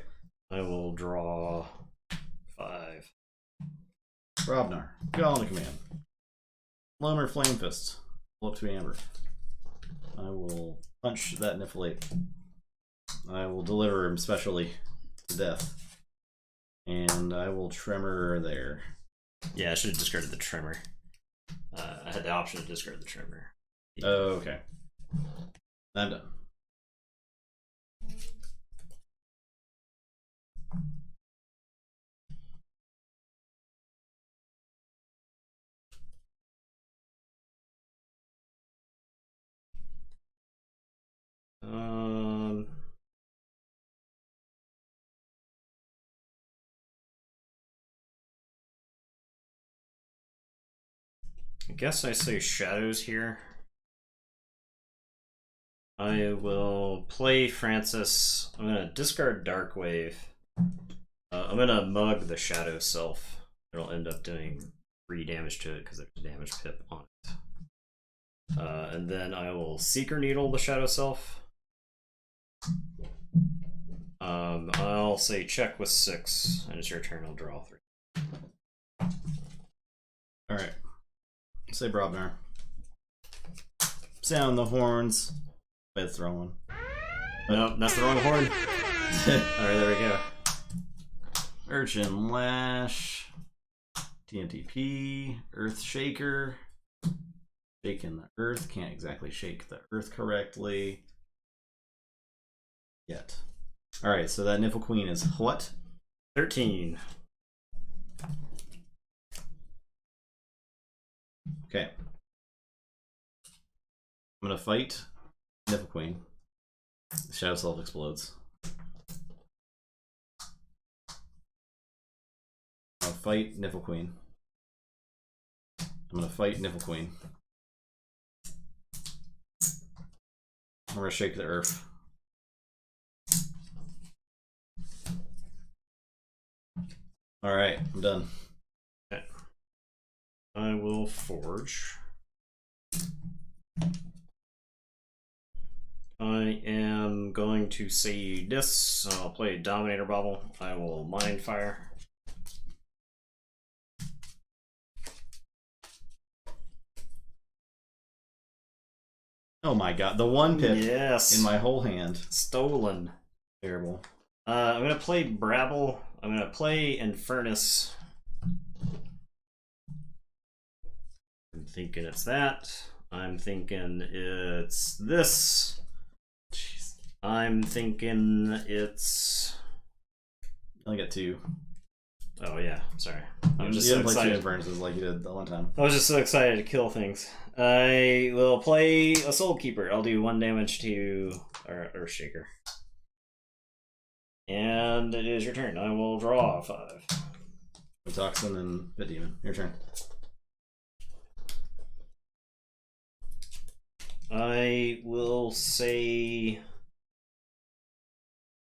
I will draw 5. Robnar. Call into command. Lomer Flame Fist. Pull up to Amber. I will punch that Niffle Ape. I will deliver him specially to death. And I will Tremor there. Yeah, I should have discarded the Tremor. I had the option to discard the Tremor. Oh, okay. I'm done. I guess I say Shadows here. I will play Francis. I'm gonna discard Darkwave. I'm gonna mug the Shadow Self. It'll end up doing 3 damage to it because there's a damage pip on it. And then I will Seeker Needle the Shadow Self. I'll say check with 6, and it's your turn. I'll draw 3. Alright. Say Brobnar. Sound the horns. Bed throwing. Nope, that's the wrong horn. Alright, there we go. Urchin Lash. TNTP. Earth Shaker. Shaking the earth. Can't exactly shake the earth correctly. Yet. Alright, so that Niffle Queen is what? 13. Okay. I'm gonna fight Niffle Queen. The Shadow Self explodes. I'll fight Niffle Queen. I'm gonna fight Niffle Queen. I'm gonna shake the earth. Alright, I'm done. Okay. I will forge. I am going to say this. I'll play Dominator Bubble. I will Mind Fire. Oh my god, the one pip yes. in my whole hand. Stolen. Terrible. I'm going to play Brabble. I'm going to play Infernus. I'm thinking it's that. I'm thinking it's this. Jeez. I'm thinking it's... I only got 2. Oh yeah, sorry. I was just you so didn't play 2 excited. Infernuses like you did the one time. I was just so excited to kill things. I will play a Soul Keeper. I'll do 1 damage to Earthshaker. And it is your turn. I will draw 5. Toxin and Pit Demon. Your turn. I will say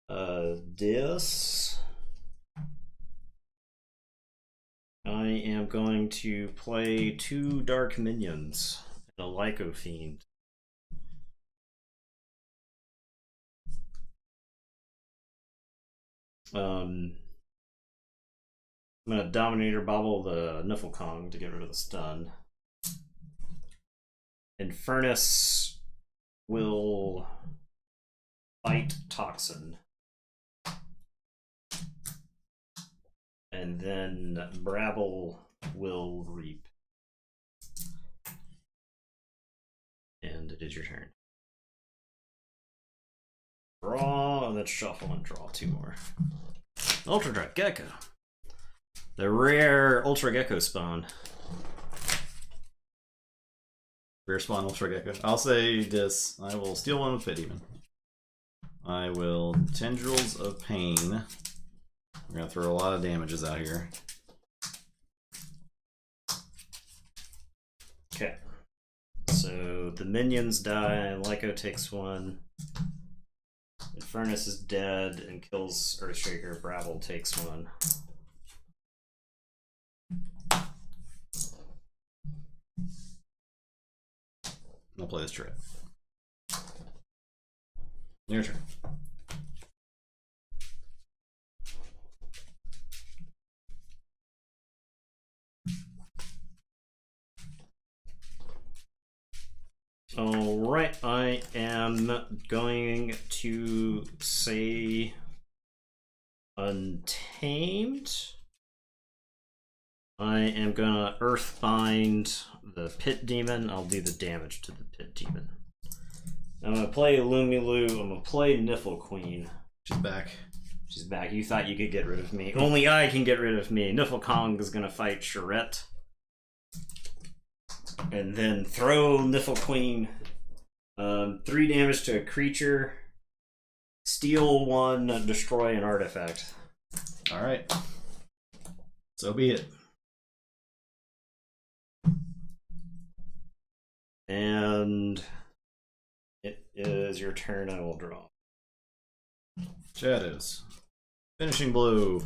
this. I am going to play 2 Dark Minions and a Lyco Fiend. I'm gonna Dominator Bobble the Niffle Kong to get rid of the stun. Infernus will fight Toxin. And then Brabble will reap. And it is your turn. Draw, and then shuffle and draw 2 more. Ultra Drake Gecko. The rare Ultra Gecko spawn. Rare spawn Ultra Gecko. I'll say this. I will steal one with Pit Demon. I will Tendrils of Pain. We're gonna throw a lot of damages out here. Okay. So the minions die, Lyco takes 1. Infernus is dead and kills Earthshaker. Brabble takes 1. I'll play this trip. Your turn. Alright, I am going to say Untamed. I am gonna Earthbind the Pit Demon. I'll do the damage to the Pit Demon. I'm gonna play Lumilu. I'm gonna play Niffle Queen. She's back. She's back. You thought you could get rid of me. Only I can get rid of me. Niffle Kong is gonna fight Charette. And then throw Niffle Queen. 3 damage to a creature. Steal 1, destroy an artifact. Alright. So be it. And it is your turn. I will draw. Shadows. Finishing blow.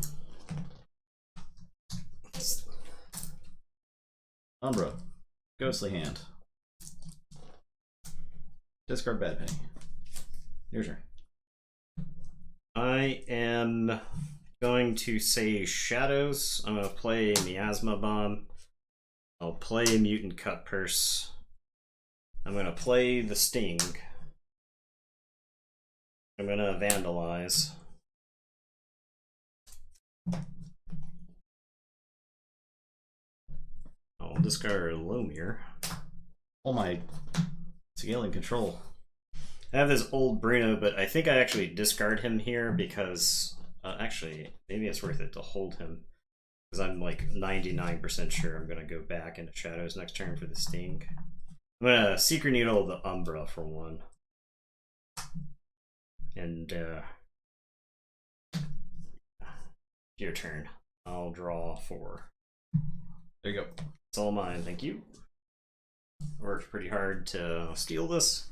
Umbra. Ghostly Hand. Discard Bad Penny. Your turn. I am going to say Shadows. I'm going to play Miasma Bomb. I'll play Mutant Cut Purse. I'm going to play the Sting. I'm going to Vandalize. I'll discard Lomir. Oh my. Scaling control. I have this old Bruno, but I think I actually discard him here because actually maybe it's worth it to hold him because I'm like 99% sure I'm gonna go back into Shadows next turn for the Sting. I'm gonna Secret Needle the Umbra for 1, and your turn. I'll draw 4. There you go. It's all mine. Thank you. Worked pretty hard to steal this.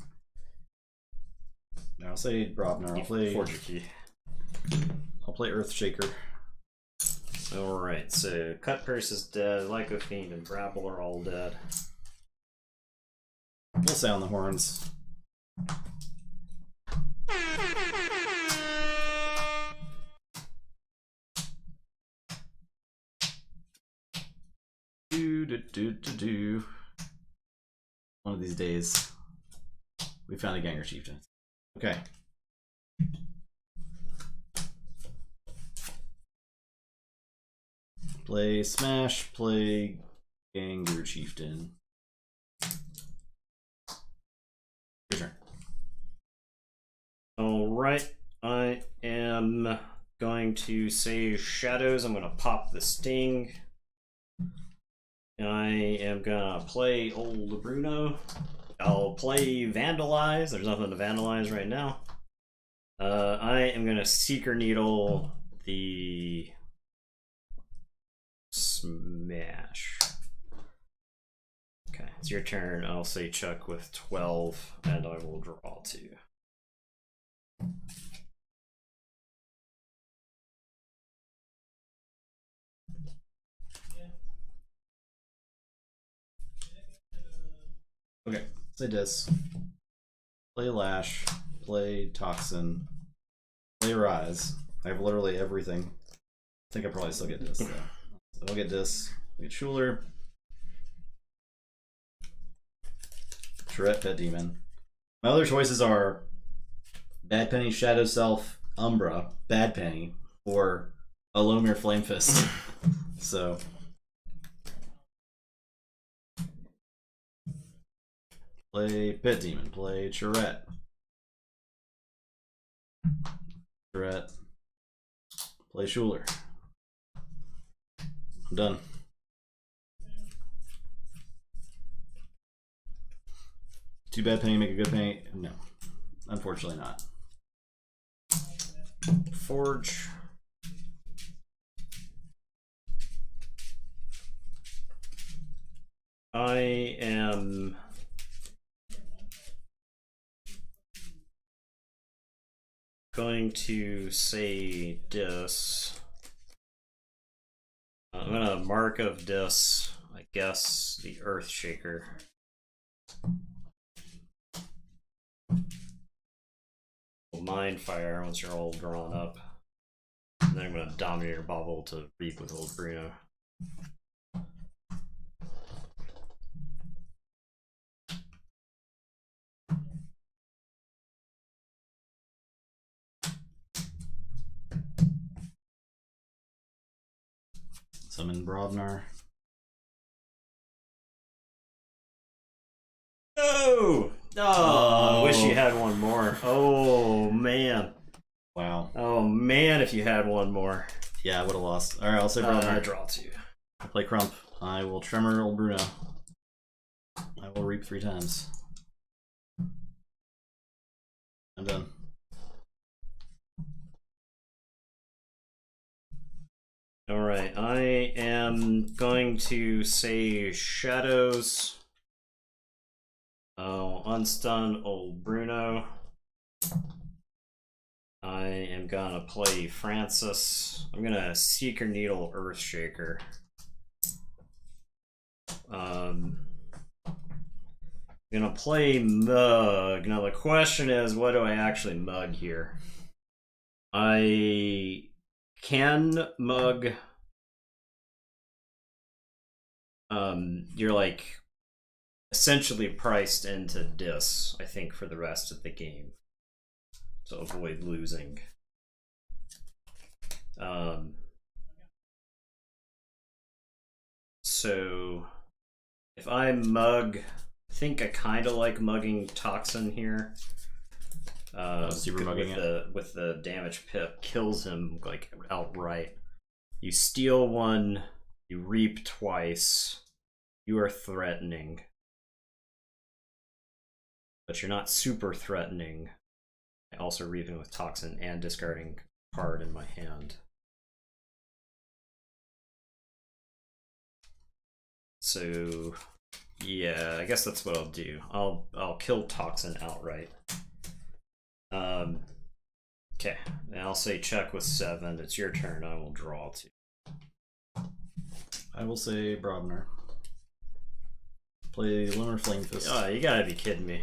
Now I'll say Brobnar. I'll play Forger Key. I'll play Earthshaker. Alright, so Cut Purse is dead, Lyco Fiend and Brabble are all dead. We'll sound the horns. Do. One of these days, we found a Ganger Chieftain. Okay. Play Smash, play Ganger Chieftain. Your turn. Alright, I am going to say Shadows. I'm going to pop the Sting. I am going to play old Bruno. I'll play Vandalize. There's nothing to Vandalize right now. I am going to Seeker Needle the Smash. Okay, it's your turn. I'll say Chuck with 12, and I will draw 2. Okay, say Dis. Play Lash, play Toxin, play Rise. I have literally everything. I think I probably still get Dis. So I'll get Dis. I'll get Schuler. Charette, Pet Demon. My other choices are Bad Penny, Shadow Self, Umbra, Bad Penny, or Alomir Flame Fist. So play Pit Demon, play Charette. Charette. Play Schuler. I'm done. Too bad penny, make a good penny. No. Unfortunately not. Forge. I am going to say dis. I'm gonna mark of dis, I guess, the Earthshaker. Mind Fire once you're all drawn up. And then I'm gonna Dominator Bobble to reap with old Bruno. Summon Brodnar. No! Oh, I wish you had one more. Oh, man. Wow. Oh, man, if you had one more. Yeah, I would have lost. Alright, I'll say Brodnar. Draw 2. I play Crump. I will Tremor old Bruno. I will reap 3 times. I'm done. Alright, I am going to say Shadows. Oh, unstun old Bruno. I am gonna play Francis. I'm gonna Seeker Needle Earthshaker. I'm gonna play Mug. Now the question is, what do I actually mug here? I can mug. You're like essentially priced into dis, I think, for the rest of the game to avoid losing. So if I mug, I think I kind of like mugging Toxin here. Super mugging with the damage pip kills him like outright. You steal 1, you reap twice. You are threatening, but you're not super threatening. I also reaping with Toxin and discarding card in my hand. So yeah, I guess that's what I'll do. I'll kill Toxin outright. Okay, and I'll say check with 7. It's your turn. I will draw 2. I will say Brodnar. Play Lunar Flame Fist. Oh, you gotta be kidding me.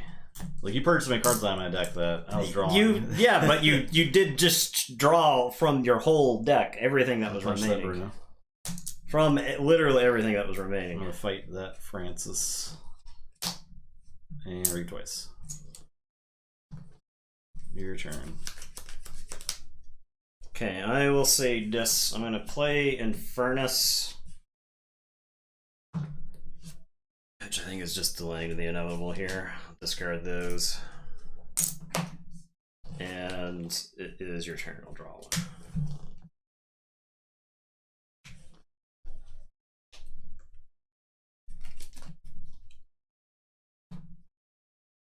Like, you purchased my cards on my deck that I was drawing. Yeah, but you did just draw from your whole deck everything that was remaining. From literally everything that was remaining. I'm gonna fight that Francis. And read twice. Your turn. Okay, I will say this. I'm gonna play Infernus, which I think is just delaying the inevitable here. I'll discard those. And it is your turn. I'll draw 1.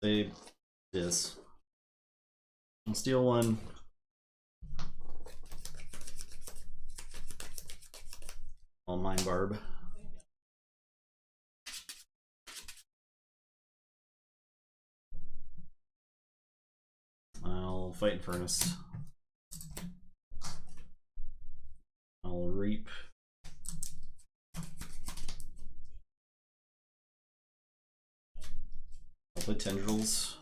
Say this. I'll steal 1. I'll Mind Barb. I'll fight Infernus. I'll reap. I'll play Tendrils.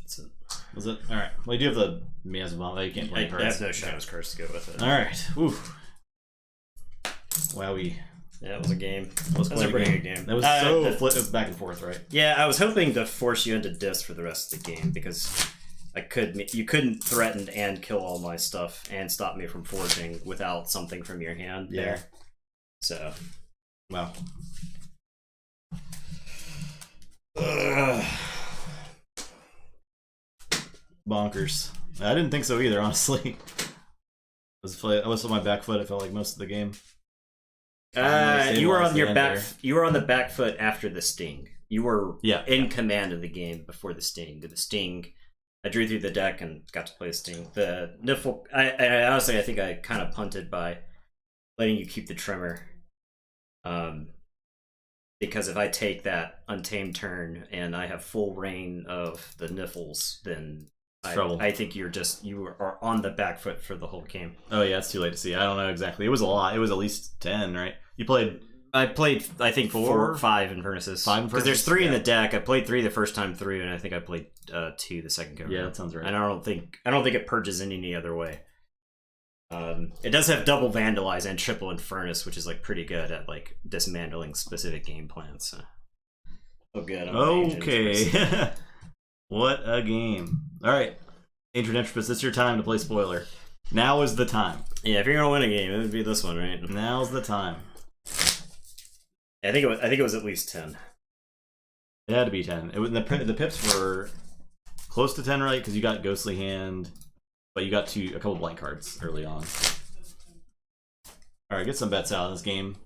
That's it. Was it? Alright. Well, you do have the Miasma. Oh, you can't play cards. I have no Shadows cards to go with it. Alright. Woo. Wowie. Yeah, it was a game. That was a pretty good game. That was it was back and forth, right? Yeah, I was hoping to force you into disc for the rest of the game because you couldn't threaten and kill all my stuff and stop me from forging without something from your hand there. So, wow. Bonkers. I didn't think so either, honestly. I was on my back foot. It felt like most of the game. You were on your back. You were on the back foot after the sting. You were in command of the game before the sting. The sting, I drew through the deck and got to play the sting. The Niffle, I honestly, I think I kind of punted by letting you keep the tremor. Because if I take that untamed turn and I have full reign of the Niffles, then I think you are on the back foot for the whole game. Oh yeah, it's too late to see. I don't know exactly. It was a lot. It was at least 10, right? You played. I played, I think, 4 or 5 Infernuses. 5 Infernuses? Because there's 3 in the deck. I played 3 the first time through, and I think I played 2 the second go. Yeah, that sounds right. And I don't think it purges in any other way. It does have double Vandalize and triple Infernus, which is like pretty good at like dismantling specific game plans. So. Oh, good. Okay. What a game. All right. Ancient Entropist, it's your time to play spoiler. Now is the time. Yeah, if you're going to win a game, it would be this one, right? Now's the time. I think it was at least 10. It had to be 10. The pips were close to 10, right? Because you got Ghostly Hand, but you got a couple blank cards early on. All right, get some bets out in this game.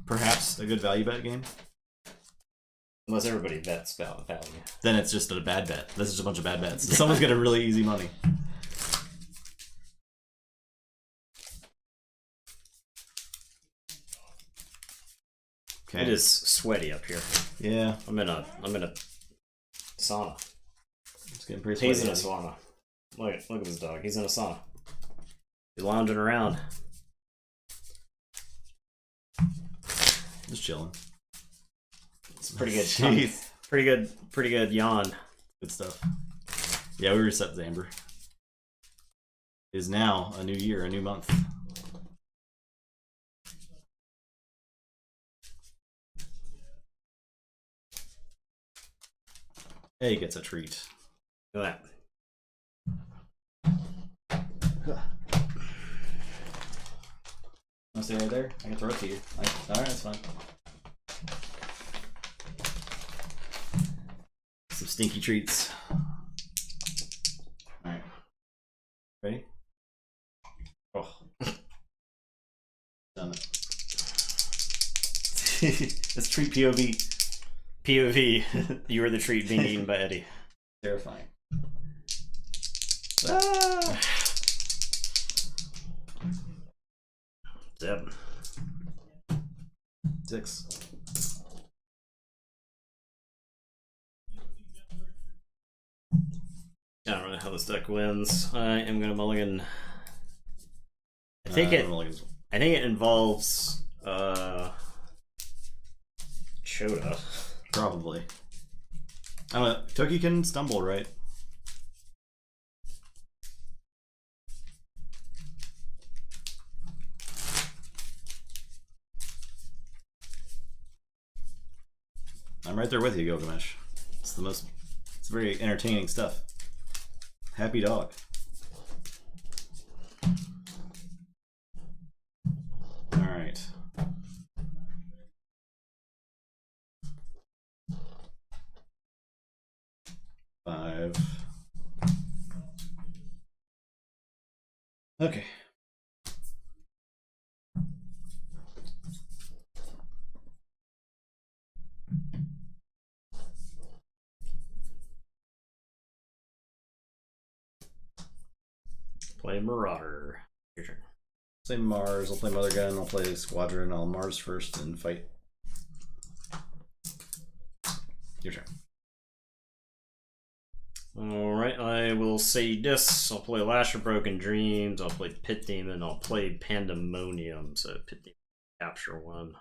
Perhaps a good value bet game. Unless everybody bets value. Then it's just a bad bet. This is just a bunch of bad bets. Someone's getting really easy money. Okay. It is sweaty up here. Yeah. I'm in a sauna. It's getting pretty sweaty. He's in a sauna. Look at this dog. He's in a sauna. He's lounging around. Just chilling. It's pretty good. Jeez. Pretty good yawn. Good stuff. Yeah, we reset Zamber. It is now a new year, a new month. Yeah, he gets a treat. Look at that. Want to stay right there? I can throw it to you. Alright, that's fine. Some stinky treats. Alright. Ready? Oh. Done it. Let's treat POV. POV. You were the treat being eaten by Eddie. Terrifying. Ah! 7. 6. I don't know how this deck wins. I am gonna mulligan. I think it involves Choda. Probably. I don't know. Toki can stumble, right? I'm right there with you, Gilgamesh. It's very entertaining stuff. Happy dog. Alright. Five. Okay. Play Marauder. Your turn. Play Mars, I'll play Mother Gun, I'll play Squadron, I'll Mars first and fight. Your turn. Alright, I will say this. I'll play Lasher Broken Dreams, I'll play Pit Demon, I'll play Pandemonium, so Pit Demon capture 1.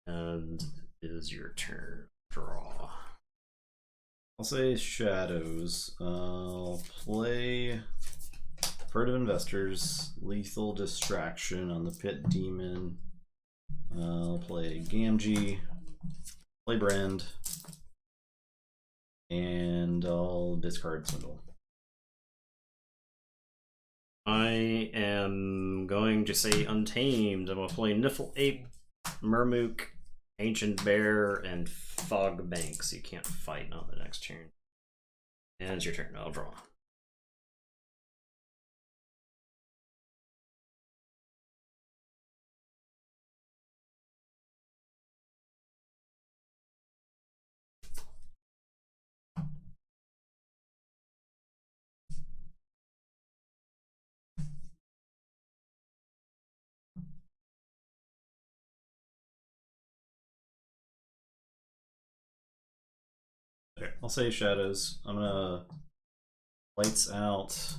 And it is your turn. Draw. I'll say Shadows. I'll play Furtive Investors, Lethal Distraction on the Pit Demon. I'll play Gamgee, play Brand, and I'll discard Swindle. I am going to say Untamed. I'm going to play Niffle Ape, Murmook, Ancient Bear, and Fog Bank, so you can't fight on the next turn. And it's your turn. I'll draw. Okay, I'll say Shadows. I'm gonna lights out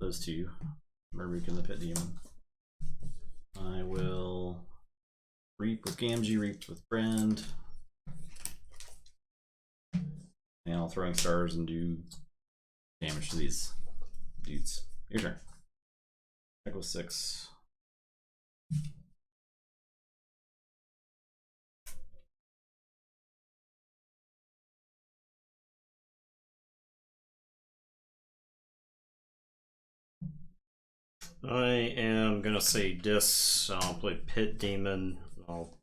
those two, Murmook and the Pit Demon. I will Reap with Gamgee, Reap with Brand. And I'll Throwing Stars and do damage to these dudes. Your turn. That goes 6. I am gonna say Dis. I'll play Pit Demon. I'll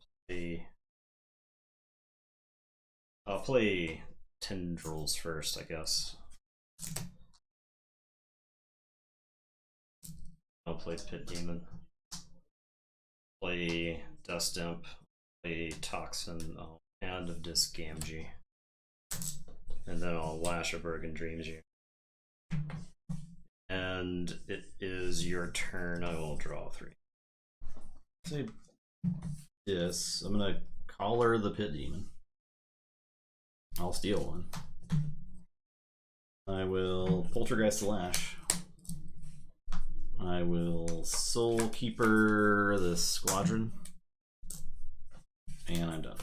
play Tendrils first, I guess. I'll play Pit Demon. Play Dust Imp. Play Toxin. I'll Hand of Disc Gamgee. And then I'll Lash a Bergen Dreams you. And it is your turn. I will draw 3. Say this. I'm gonna Collar the Pit Demon. I'll steal one. I will Poltergeist the Lash. I will Soul Keeper the Squadron. And I'm done.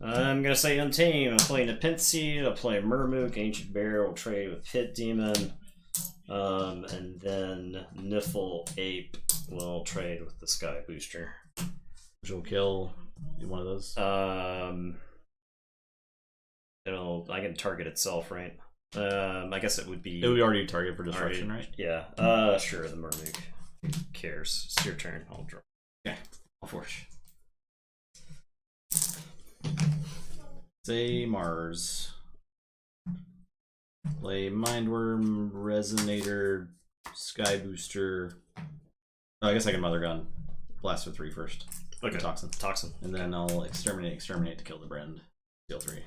I'm gonna say Untamed. I'm playing Nepenthe. I'll play Murmook. Ancient Bear will trade with Pit Demon. And then Niffle Ape will trade with the Sky Booster. Which will kill one of those. I can target itself, right? I guess it would be. It would already target for destruction, right? Yeah. Sure. The Murmook. Who cares? It's your turn. I'll draw. Okay. I'll forge. Say Mars. Play Mindworm, Resonator, Sky Booster. Oh, I guess I can Mother Gun. Blast for 3 first. Okay. Toxin. Toxin. And then I'll exterminate to kill the Brand. Deal 3.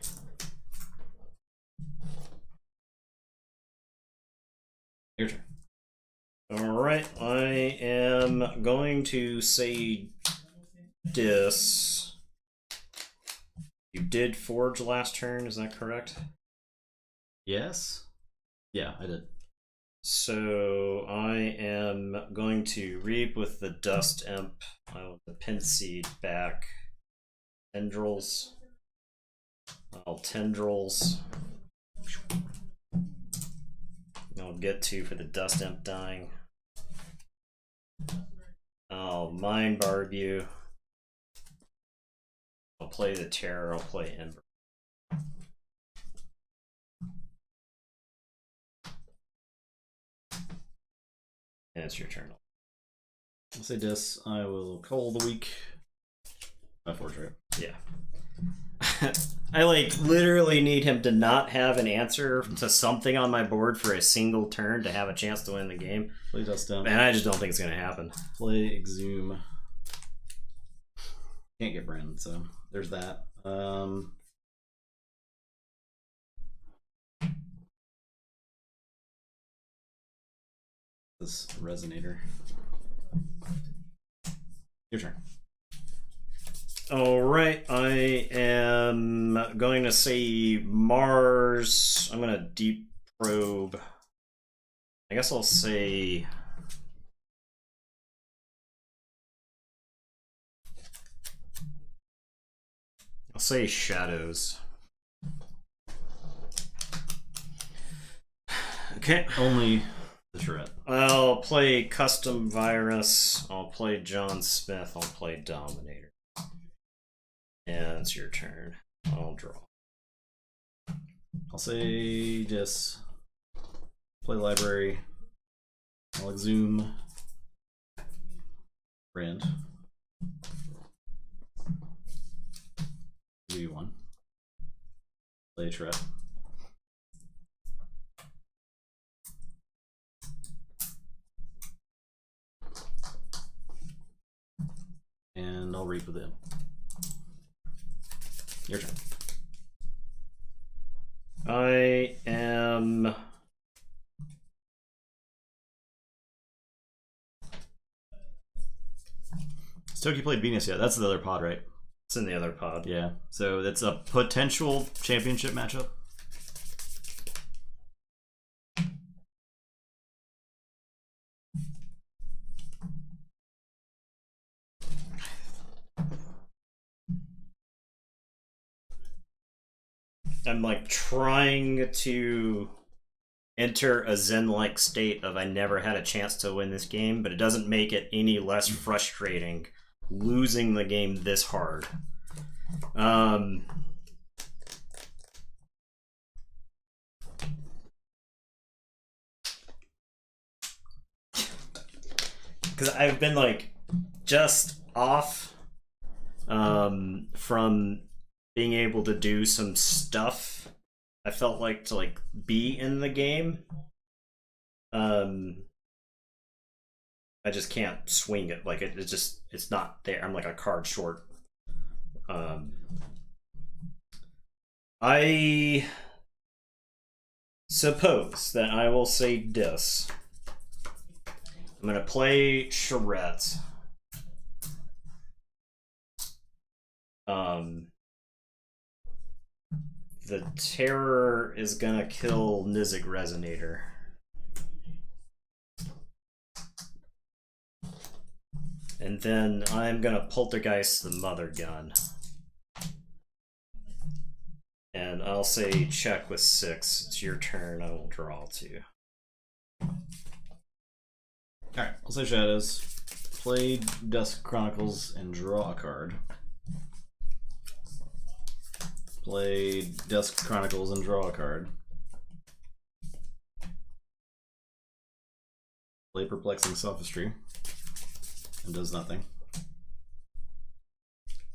Your turn. Alright, I am going to say Dis. You did Forge last turn, is that correct? Yes? Yeah, I did. So I am going to Reap with the Dust Imp. I will Pin Seed back. Tendrils. I'll Tendrils. I'll get 2 for the Dust Imp dying. I'll Mind Barb you. I'll play the Terror, I'll play Ember. And it's your turn. I'll say Dis. I will Cull the Weak. My Forge Rip. Yeah. I literally need him to not have an answer to something on my board for a single turn to have a chance to win the game. Play Dust Imp. And I just don't think it's gonna happen. Play Exhume. Can't get Brand, so there's that. This Resonator. Your turn. Alright, I am going to say Mars. I'm gonna Deep Probe. I guess I'll say say shadows. Okay. Only the Charette. I'll play Custom Virus. I'll play John Smith. I'll play Dominator. And it's your turn. I'll draw. I'll say Dis. Play Library. I'll exhume. Brand. Give you one. Play a Charette. And I'll reap with him. Your turn. I am... Stokie played Venus yet. That's the other pod, right? It's in the other pod. Yeah. So that's a potential championship matchup. I'm like trying to enter a zen-like state of I never had a chance to win this game, but it doesn't make it any less frustrating losing the game this hard. Because I've been like just off from being able to do some stuff I felt like to like be in the game. I just can't swing it. Like it's not there. I'm like a card short. I suppose that I will say this. I'm gonna play Charette. The Terror is gonna kill Nizic Resonator. And then I'm gonna Poltergeist the Mother Gun. And I'll say check with 6. It's your turn. I will draw 2. Alright, I'll say Shadows. Play Dusk Chronicles and draw a card. Play Dusk Chronicles and draw a card. Play Perplexing Sophistry. And does nothing.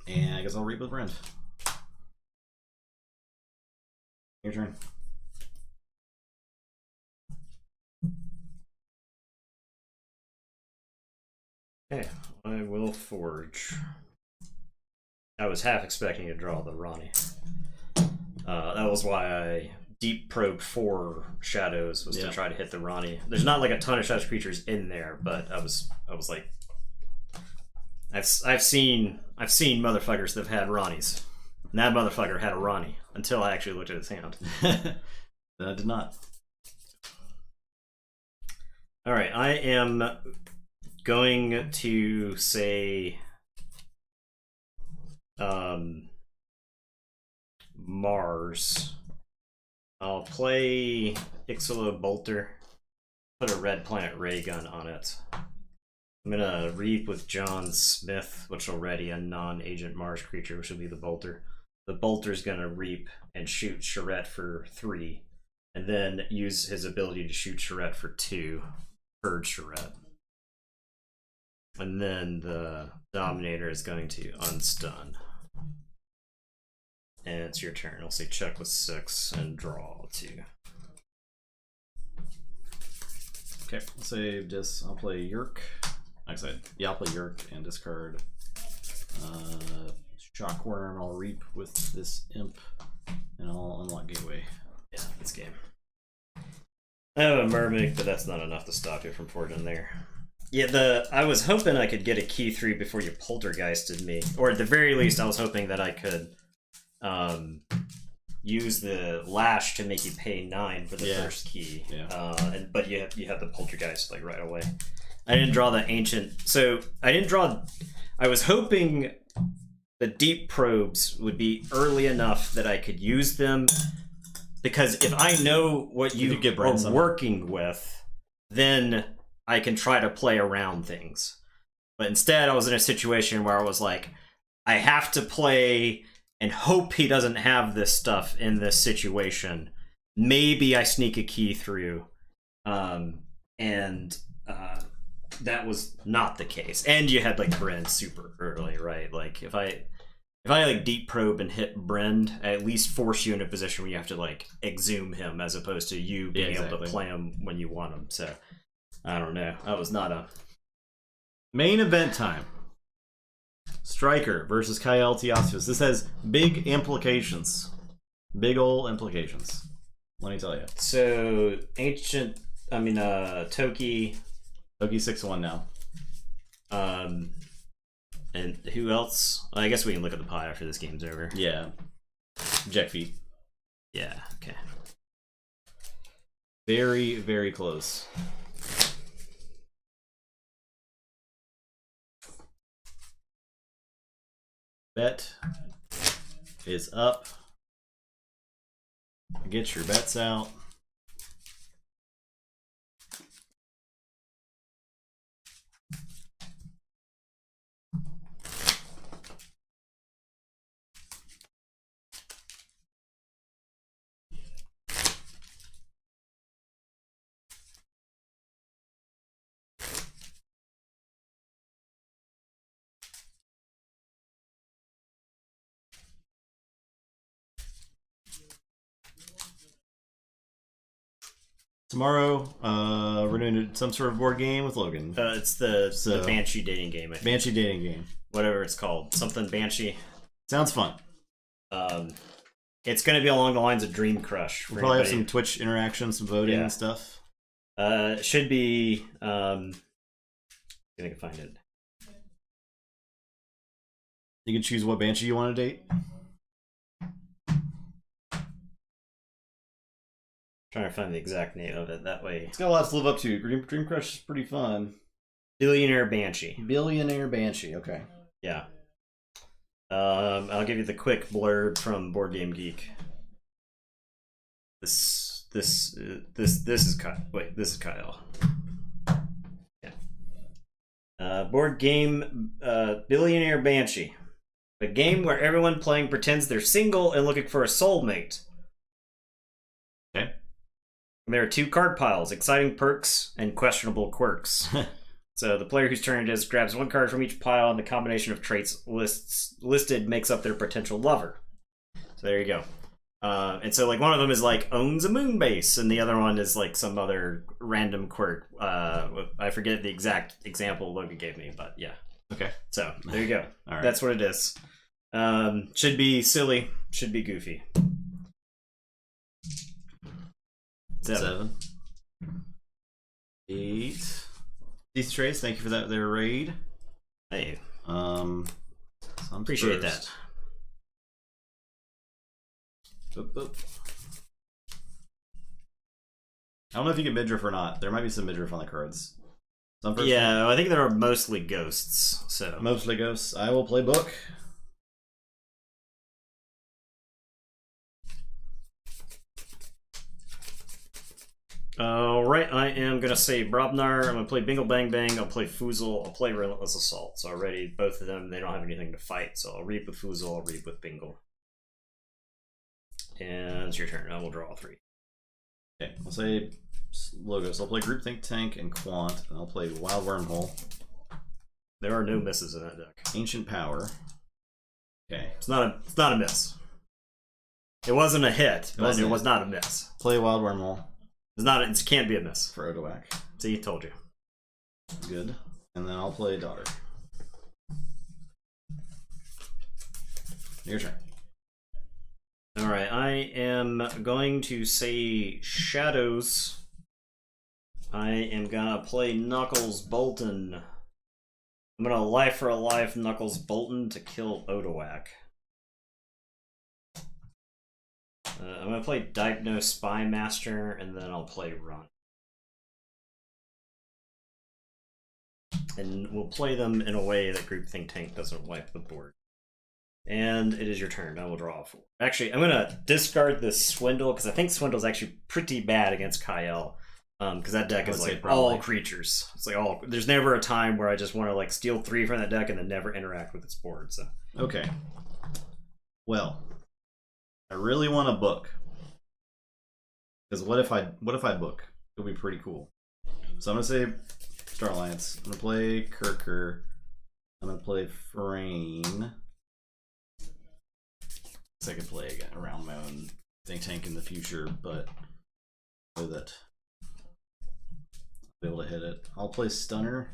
And I guess I'll read with Brand. Your turn. Okay, I will forge. I was half expecting to draw the Ronnie. That was why I deep probed 4 shadows, was to try to hit the Ronnie. There's not like a ton of shadows creatures in there, but I was like, I've seen motherfuckers that have had Ronnies. And that motherfucker had a Ronnie until I actually looked at his hand. I did not. All right, I am going to say Mars. I'll play Ixalo Bolter, put a red planet ray gun on it. I'm gonna reap with John Smith, which already a non-agent Mars creature, which will be the Bolter. The Bolter's gonna reap and shoot Charette for 3, and then use his ability to shoot Charette for 2, purge Charette. And then the Dominator is going to unstun. And it's your turn. I'll say check with 6 and draw 2. Okay, I'll save this. I'll play Yerk. Actually, yeah, I'll play Yerk and discard Shockworm. I'll reap with this Imp, and I'll unlock Gateway. Yeah, this game. I have a Mermaic, but that's not enough to stop you from forging there. Yeah, I was hoping I could get a key 3 before you poltergeisted me, or at the very least, I was hoping that I could use the lash to make you pay 9 for the first key. Yeah. But you have the poltergeist like right away. I didn't draw the ancient, so I didn't draw. I was hoping the deep probes would be early enough that I could use them. Because if I know what you are working with, then I can try to play around things. But instead, I was in a situation where I was like, I have to play and hope he doesn't have this stuff in this situation. Maybe I sneak a key through. That was not the case. And you had like Bren super early, right? Like if I like deep probe and hit Brend, I at least force you in a position where you have to like exhume him as opposed to you being able to play him when you want him. So I don't know. That was not a main event time. Striker versus Kyle Teosphus. This has big implications. Big ol' implications. Let me tell you. So Toki 6-1 now. And who else? I guess we can look at the pie after this game's over. Yeah. Jackfeet. Yeah, okay. Very, very close. Bet is up. Get your bets out. Tomorrow, we're doing some sort of board game with Logan. It's the Banshee dating game. I think. Banshee dating game. Whatever it's called. Something Banshee. Sounds fun. It's going to be along the lines of Dream Crush. We'll probably have some Twitch interaction, some voting and stuff. Should be... I can find it. You can choose what Banshee you want to date. Trying to find the exact name of it. That way, it's got a lot to live up to. Dream Crush is pretty fun. Billionaire Banshee. Billionaire Banshee. Okay. Yeah. I'll give you the quick blurb from Board Game Geek. This is Kyle. Wait, this is Kyle. Yeah. Board game Billionaire Banshee. A game where everyone playing pretends they're single and looking for a soulmate. Okay. There are 2 card piles, exciting perks and questionable quirks. So the player whose turn it is grabs 1 card from each pile, and the combination of traits listed makes up their potential lover. So there you go. And so like one of them is like owns a moon base, and the other one is like some other random quirk. I forget the exact example Logan gave me, but yeah. Okay. So there you go. All right. That's what it is. Should be silly. Should be goofy. 7. 8. These traits, thank you for that. Their raid. Hey. Appreciate that. Boop, boop. I don't know if you get midriff or not. There might be some midriff on the cards. Yeah, I think there are mostly ghosts. So mostly ghosts. I will play book. Alright, I am going to say Brobnar, I'm going to play Bingle Bang Bang, I'll play Foozle, I'll play Relentless Assault. So already, both of them, they don't have anything to fight, so I'll reap with Foozle, I'll reap with Bingle. And it's your turn, I will draw 3. Okay, I'll say Logos. I'll play Groupthink Tank and Quant, and I'll play Wild Wormhole. There are no misses in that deck. Ancient Power. Okay. It's not a miss. It wasn't a hit, but it was not a miss. Play Wild Wormhole. It can't be a miss. For Odoak. See, told you. Good. And then I'll play Daughter. Your turn. Alright, I am going to say Shadows. I am gonna play Knuckles Bolton. I'm gonna life for a life Knuckles Bolton to kill Odoak. I'm gonna play Diagnose Spy Master, and then I'll play Run. And we'll play them in a way that Groupthink Tank doesn't wipe the board. And it is your turn. I will draw 4. Actually, I'm gonna discard this Swindle because I think Swindle is actually pretty bad against Kyle. Because that deck is like all creatures. It's like all. There's never a time where I just want to like steal 3 from that deck and then never interact with its board. So okay. Well, I really want to book. Because what if I book? It would be pretty cool. So I'm gonna say Star Alliance. I'm gonna play Kirker. I'm gonna play Frame. I could play again around my own think tank in the future, but know that I'll be able to hit it. I'll play Stunner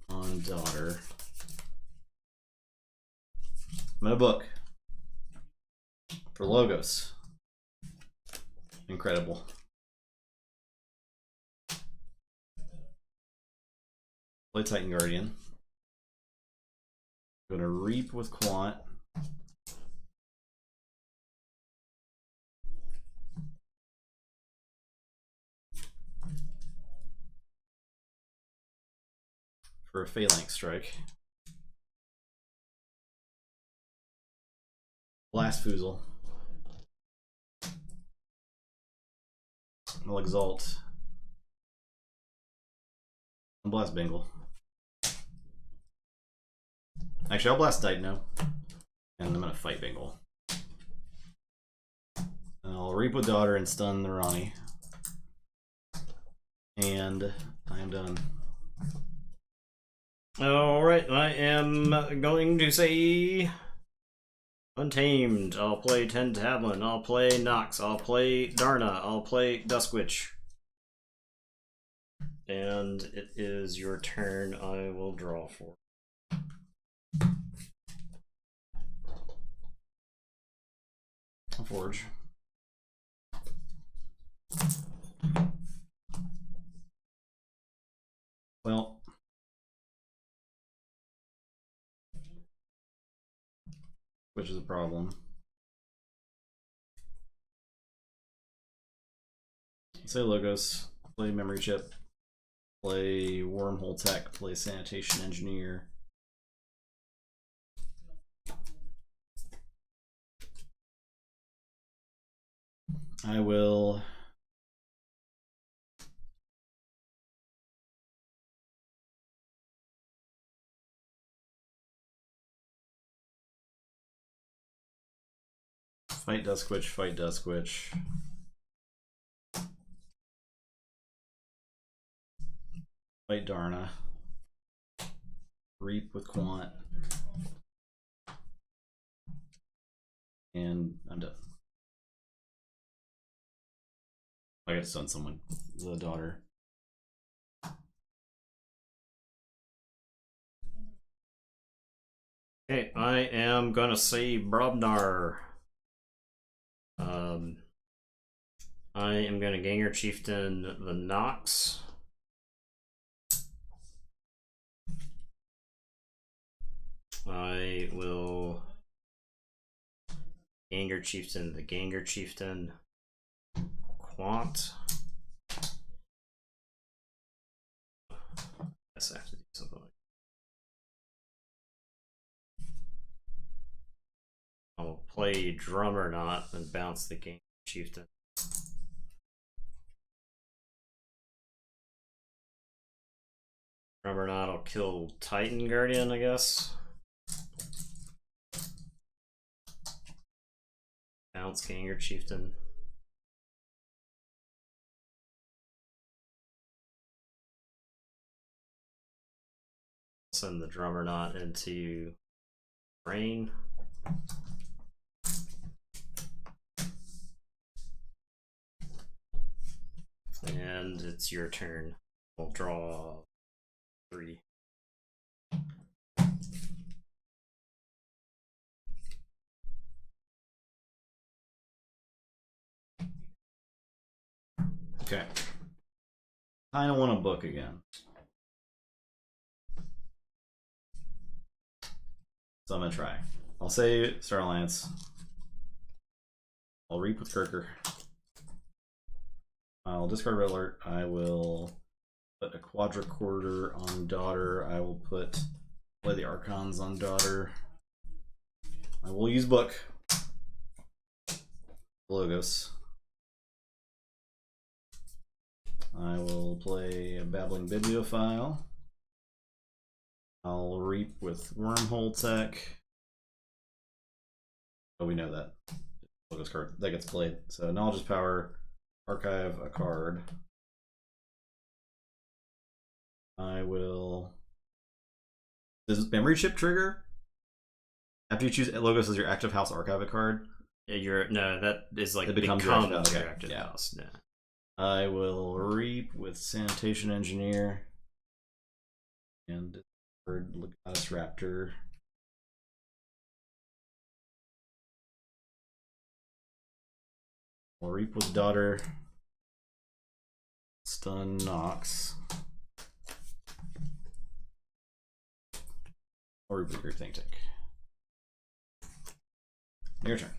on Daughter. I'm gonna book for Logos. Incredible. Play Titan Guardian. I'm gonna Reap with Quant. For a Phalanx Strike. Blast Foozle. I'll Exalt. I'll Blast Bengal. Actually, I'll Blast Dino. And I'm gonna fight Bengal. And I'll Reap with Daughter and stun the Ronnie. And I am done. Alright, I am going to say Untamed. I'll play Tentablin. I'll play Nox. I'll play Darna. I'll play Duskwitch. And it is your turn. I will draw 4. I'll Forge. Well, which is a problem. Say Logos, play Memory Chip, play Wormhole Tech, play Sanitation Engineer. I will fight Duskwitch, fight Duskwitch. Fight Darna. Reap with Quant. And I'm done. I got to stun someone. The Daughter. Okay, I am gonna say Brobnar. I am gonna Ganger Chieftain the Nox. I will Ganger Chieftain the Ganger Chieftain. Quant. Guess I have to do something like that. I'll play Drummer Knot and bounce the Ganger Chieftain. Drummer Knot will kill Titan Guardian, I guess. Bounce Ganger Chieftain. Send the Drummer Knot into Rain. And it's your turn. We'll draw 3. Okay. I don't want to book again. So I'm gonna try. I'll say Star Alliance. I'll Reap with Kirker. I'll discard Red Alert. I will put a Quadricorder on Daughter. I will play the Archons on Daughter. I will use book. Logos. I will play a Babbling Bibliophile. I'll reap with Wormhole Tech. Oh, we know that. Logos card that gets played. So Knowledge is Power. Archive a card. I will. Does Memory Chip trigger? After you choose Logos as your active house, archive a card. Yeah, no, that is like it becomes your active active house. Yeah. I will reap with Sanitation Engineer and Legatus Raptor. I'll reap with Daughter. Stun Nox. Or reap with Great Think Tank. Your turn.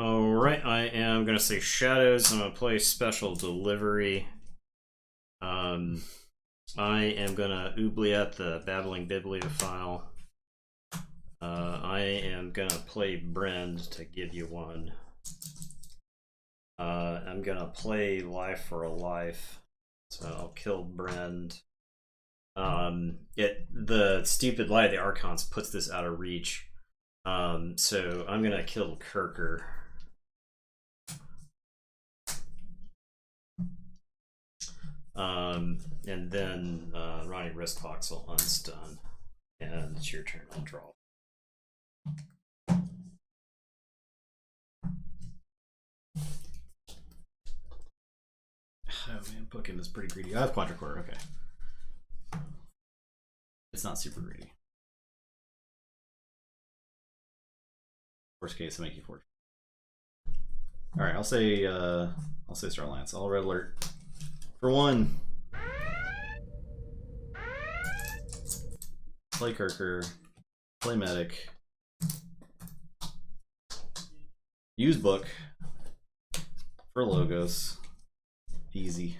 Alright, I am going to say Shadows. I'm going to play Special Delivery. I am going to oubliette the Babbling Bibliophile. I am going to play Brand to give you one. I'm going to play Life for a Life. So I'll kill Brand. The stupid Light of the Archons puts this out of reach. So I'm going to kill Kirker. And then Ronnie Wristbox will unstun. And it's your turn, I'll draw. Oh man, Booking is pretty greedy. I have Quadricorn, okay. It's not super greedy. Worst case, I make you fortune. Alright, I'll say Starlance. I'll Red Alert. For 1. Play Kirker. Play Medic. Use Book. For Logos. Easy.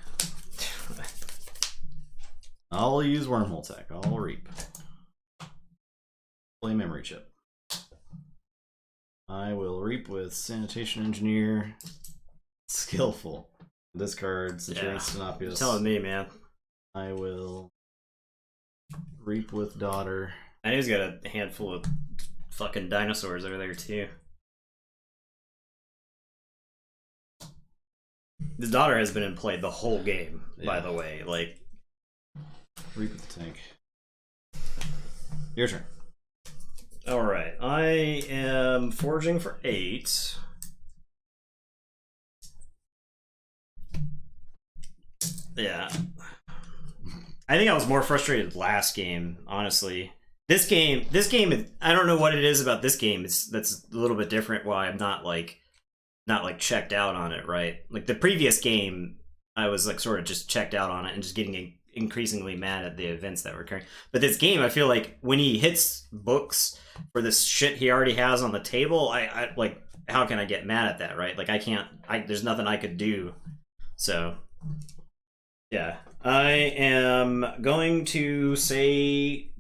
I'll use Wormhole Tech. I'll reap. Play Memory Chip. I will reap with Sanitation Engineer. Skillful. Discard Centurion Sinopius. You're telling me, man. I will reap with Daughter. I know he's got a handful of fucking dinosaurs over there too. His Daughter has been in play the whole game, by the way. Like, reap with the tank. Your turn. Alright, I am forging for 8. Yeah. I think I was more frustrated last game, honestly. This game, I don't know what it is about this game. That's a little bit different why I'm not checked out on it, right? Like the previous game, I was like sort of just checked out on it and just getting increasingly mad at the events that were occurring. But this game, I feel like when he hits books for this shit he already has on the table, I like, how can I get mad at that, right? Like there's nothing I could do. So yeah, I am going to say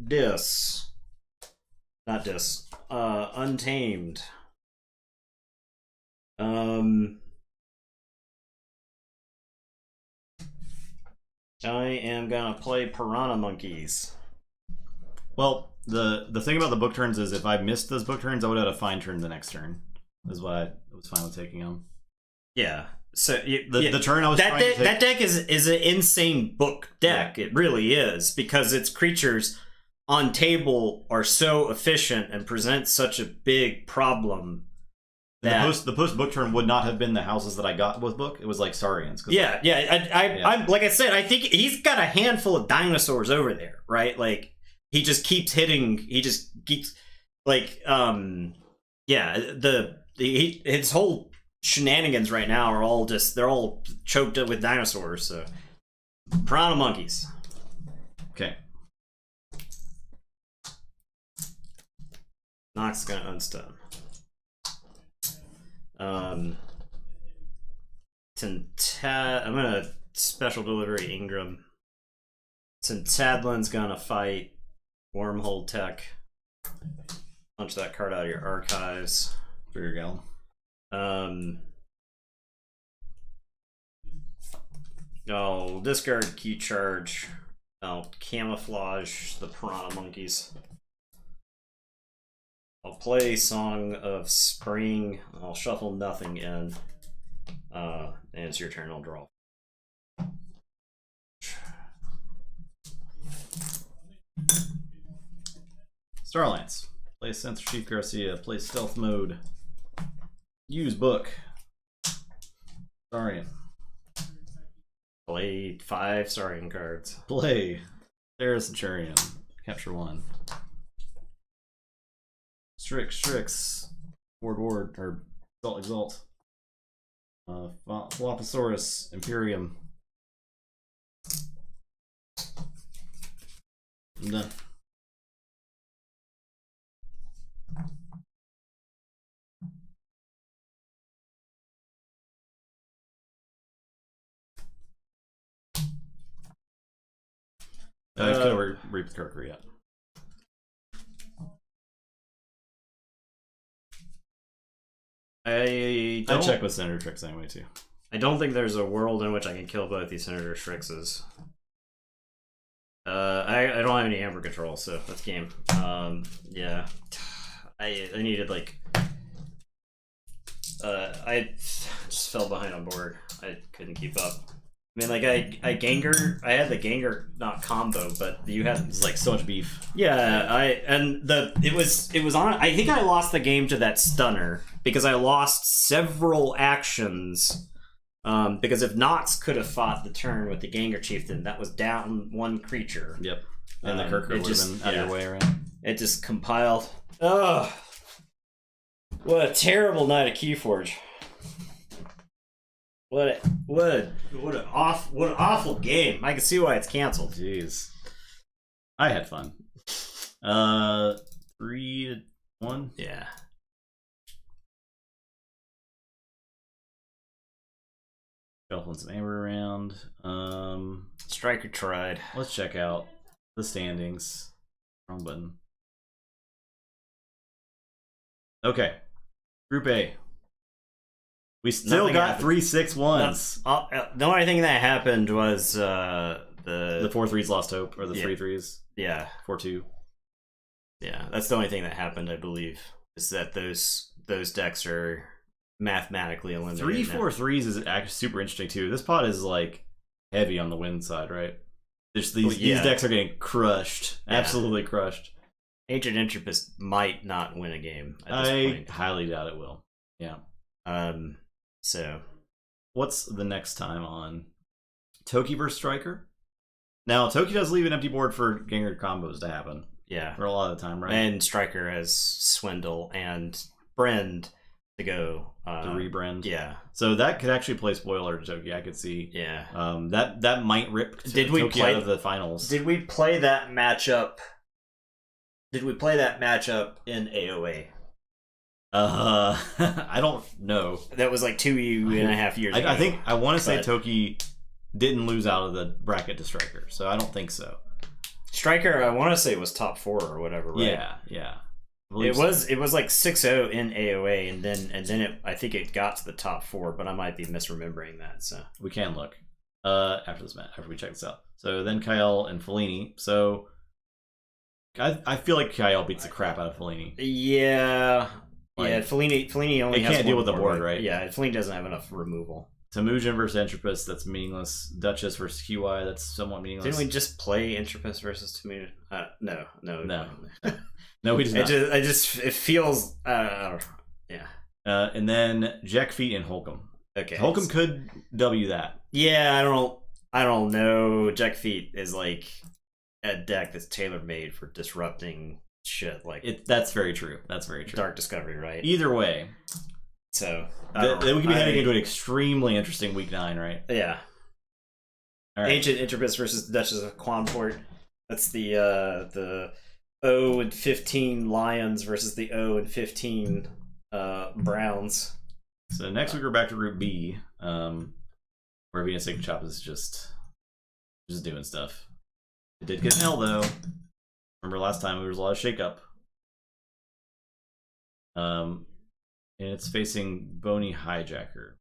Untamed. I am gonna play Piranha Monkeys. Well, the thing about the book turns is if I missed those book turns, I would have had a fine turn the next turn. Is what I was fine with taking them. Yeah. So the turn I was that deck is an insane book deck. Yeah. It really is, because its creatures on table are so efficient and present such a big problem. The post book turn would not have been the houses that I got with book. It was like Saurians. I'm like I said, I think he's got a handful of dinosaurs over there, right? Like he just keeps hitting. He just keeps like his whole shenanigans right now are all they're all choked up with dinosaurs. So Piranha Monkeys. Okay. Nox is gonna unstun. I'm gonna special delivery Ingram. Tintadlin's gonna fight Wormhole Tech. Punch that card out of your archives. There you go. I'll discard Key Charge. I'll camouflage the Piranha Monkeys. I'll play Song of Spring. I'll shuffle nothing in. And it's your turn. I'll draw. Starlance. Play Sensor Chief Garcia. Play Stealth Mode. Use Book. Saurian. Play 5 Saurian cards. Play Terra Centurion. Capture 1. Strix. Ward, or Exalt. Floposaurus, Imperium. I'm done. I couldn't reap the Kirker yet. I check with Senator Tricks anyway too. I don't think there's a world in which I can kill both these Senator Strixes. I don't have any Amber control, so that's game. Yeah, I needed like I just fell behind on board. I couldn't keep up. I mean, like I had the Gengar not combo, but you had it's like so much beef. Yeah, it was on. I think I lost the game to that stunner because I lost several actions. Because if Nox could have fought the turn with the Gengar Chieftain, that was down one creature. Yep, and the Kirker would have been out of your way, right? It just compiled. Ugh, what a terrible night of Keyforge. What an awful game. I can see why it's canceled. Jeez. I had fun. 3-1? Yeah. Shuffling some Amber around. Striker tried. Let's check out the standings. Wrong button. Okay. Group A. We still got 3-6-1s. The only thing that happened was the 4-3s lost hope, or the 3-3s. Yeah. 4-2. Yeah, that's the only thing that happened, I believe, is that those decks are mathematically eliminated. 3-4-3s is actually super interesting too. This pot is like heavy on the win side, right? These decks are getting crushed, absolutely crushed. Ancient Entropist might not win a game at this point. I highly doubt it will. Yeah. So, what's the next time on Toki versus Striker? Now, Toki does leave an empty board for Gengar combos to happen. Yeah. For a lot of the time, right? And Striker has Swindle and Brend to go. To rebrand. Yeah. So that could actually play Spoiler to Toki, I could see. Yeah. That might rip Toki out of the finals. Did we play that matchup? Did we play that matchup in AOA? I don't know. That was like 2.5 years ago. I think I want to say Toki didn't lose out of the bracket to Striker, so I don't think so. Striker, I want to say was top 4 or whatever, right? Yeah. It was like 6-0 in AOA, and then I think it got to the top 4, but I might be misremembering that. So we can look after this match, after we check this out. So then Kyle and Fellini. So I feel like Kyle beats the crap out of Fellini. Yeah. Like, Fellini only has can't deal with the board, right? Yeah, Fellini doesn't have enough removal. Temujin versus Entropist, that's meaningless. Duchess versus QI, that's somewhat meaningless. Didn't we just play Entropist versus Temujin? No. No, we did not. It feels, yeah. And then Jackfeet and Holcomb. Okay. Holcomb could W that. Yeah, I don't know. Jackfeet is like a deck that's tailor-made for disrupting shit like that's very true. That's very true. Dark Discovery, right? Either way, so we could be heading into an extremely interesting week 9, right? Yeah. All right. Ancient Entropist versus the Duchess of Quanport. That's the 0 and 15 Lions versus the 0 and 15 Browns. So next week we're back to Group B, where Venus Chop is just doing stuff. It did get an L though. Remember last time there was a lot of shakeup. And it's facing Bony Hijacker.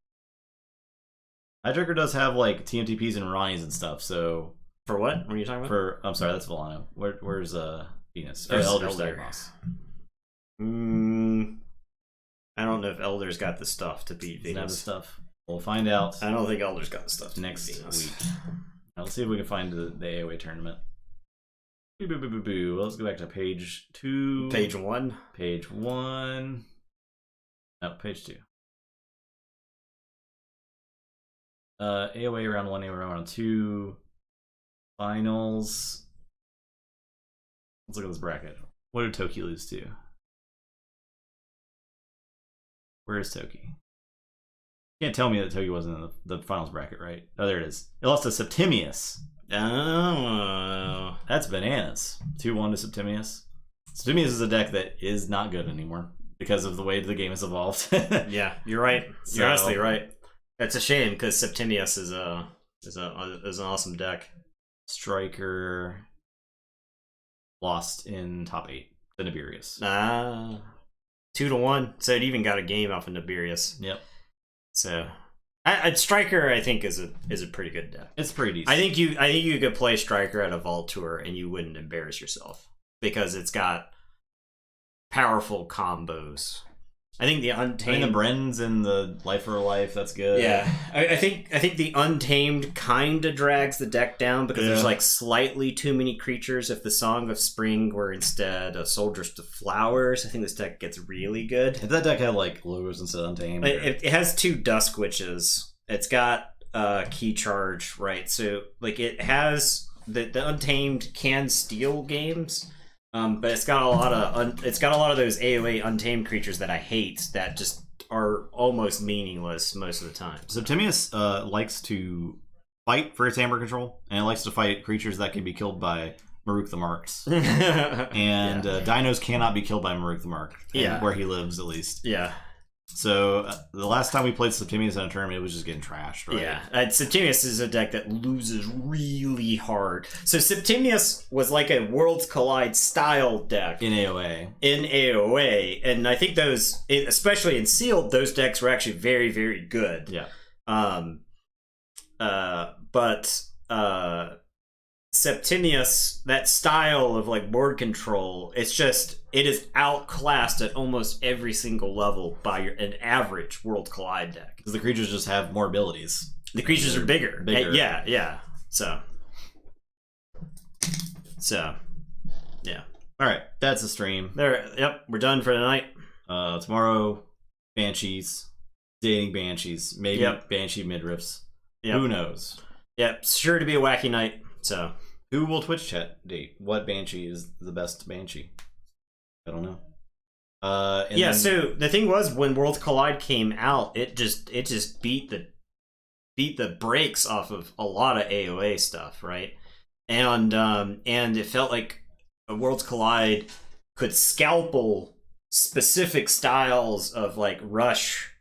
Hijacker does have like TMTPs and Ronnies and stuff, so For what? What are you talking about? I'm sorry, that's Villano. Where's Venus? There's Elder Elder. Stagmos. I don't know if Elder's got the stuff to beat Doesn't have the Venus. stuff. We'll find out I don't think Elder's got the stuff to next beat Venus. week. Now, let's see if we can find the AOA tournament. Boo, boo, boo, boo, boo. Well, let's go back to page 2. Page 1. Page 1. No, page 2. AOA round 1, AOA round 2. Finals. Let's look at this bracket. What did Toki lose to? Where is Toki? You can't tell me that Toki wasn't in the finals bracket, right? Oh, there it is. It lost to Septimius. Oh. That's bananas. 2-1 to Septimius. Septimius is a deck that is not good anymore because of the way the game has evolved. Yeah, you're right. So- You're honestly right. That's a shame because Septimius is an awesome deck. Striker lost in top 8 to Nibirius. 2-1. So it even got a game off of Nibirius. Yep. So, Striker I think is a pretty good deck. It's pretty decent. I think you could play Striker at a Vault Tour and you wouldn't embarrass yourself because it's got powerful combos. I think the Untamed, the Brens and the Life for Life, that's good. yeah, I think the Untamed kind of drags the deck down because there's like slightly too many creatures. If the Song of Spring were instead a Soldiers to Flowers, I think this deck gets really good. If that deck had like logos instead of Untamed. It has 2 Dusk Witches. It's got Key Charge, right? So like it has the Untamed can steal games. But it's got a lot of those AOA Untamed creatures that I hate that just are almost meaningless most of the time. Septimius likes to fight for its amber control, and it likes to fight creatures that can be killed by Maruk the Marks. And dinos cannot be killed by Maruk the Mark. Where he lives, at least. Yeah. So the last time we played Septimius in a tournament, it was just getting trashed, right? Yeah, Septimius is a deck that loses really hard. So Septimius was like a Worlds Collide style deck In AOA. in AOA, and I think those, especially in Sealed, those decks were actually very, very good. Yeah. But Septimius, that style of like board control, it is outclassed at almost every single level by an average World Collide deck. Because the creatures just have more abilities. The creatures are bigger. Yeah. So, yeah. Alright, that's the stream. Yep, we're done for the night. Tomorrow, Banshees. Dating Banshees. Maybe Banshee midriffs. Yep. Who knows? Yep, sure to be a wacky night. So, who will Twitch chat date? What Banshee is the best Banshee? I don't know. So the thing was, when Worlds Collide came out, it just beat the brakes off of a lot of AOA stuff, right? And it felt like Worlds Collide could scalpel specific styles of like Rush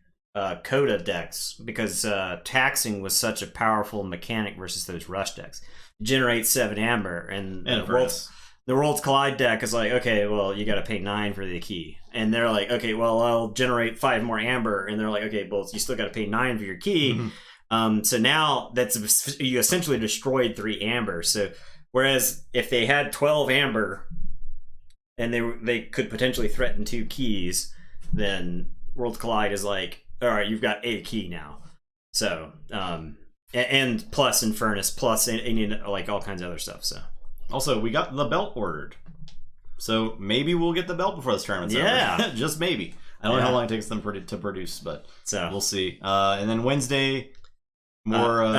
Coda decks because taxing was such a powerful mechanic versus those Rush decks. Generate 7 amber, and the Worlds Collide deck is like, okay, well, you got to pay 9 for the key, and they're like, okay, well, I'll generate 5 more amber, and they're like, okay, well, you still got to pay 9 for your key. Mm-hmm. So now you essentially destroyed 3 amber. So whereas if they had 12 amber and they could potentially threaten 2 keys, then Worlds Collide is like, all right, you've got a key now. So and plus Infernus, plus like all kinds of other stuff. So also we got the belt ordered, so maybe we'll get the belt before this tournament's over. Just maybe. I don't know how long it takes them to produce, but we'll see. And then Wednesday, more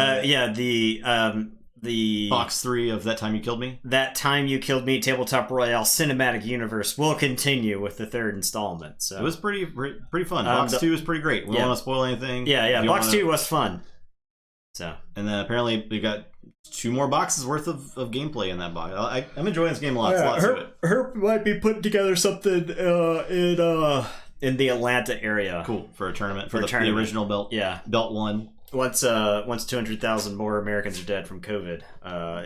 the box 3 of That Time You Killed Me. That Time You Killed Me Tabletop Royale Cinematic Universe will continue with the 3rd installment. So it was pretty fun. Box 2 was pretty great. We don't want to spoil anything. Yeah. Box 2 was fun. So, and then apparently we got 2 more boxes worth of gameplay in that box. I'm enjoying this game a lot. Herb might be putting together something in the Atlanta area. Cool, for a tournament for the original belt. Yeah, belt 1. Once 200,000 more Americans are dead from COVID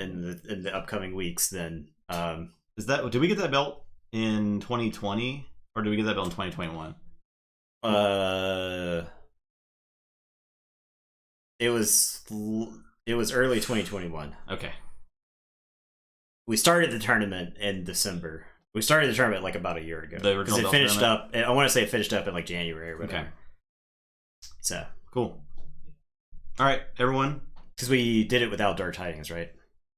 in the upcoming weeks, then Did we get that belt in 2020 or did we get that belt in 2021? It was early 2021. Okay. We started the tournament in December. We started the tournament like about a year ago. Because it finished up. I want to say it finished up in like January or whatever. Okay. So cool. All right, everyone. Because we did it without Dark Tidings, right?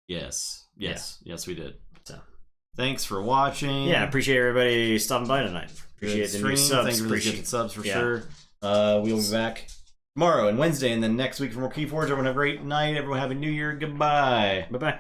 Yes, we did. So thanks for watching. Yeah, appreciate everybody stopping by tonight. Appreciate the new subs. Thanks for the subs for sure. We'll be back tomorrow and Wednesday, and then next week for more Keyforge. Everyone have a great night. Everyone have a new year. Goodbye. Bye bye.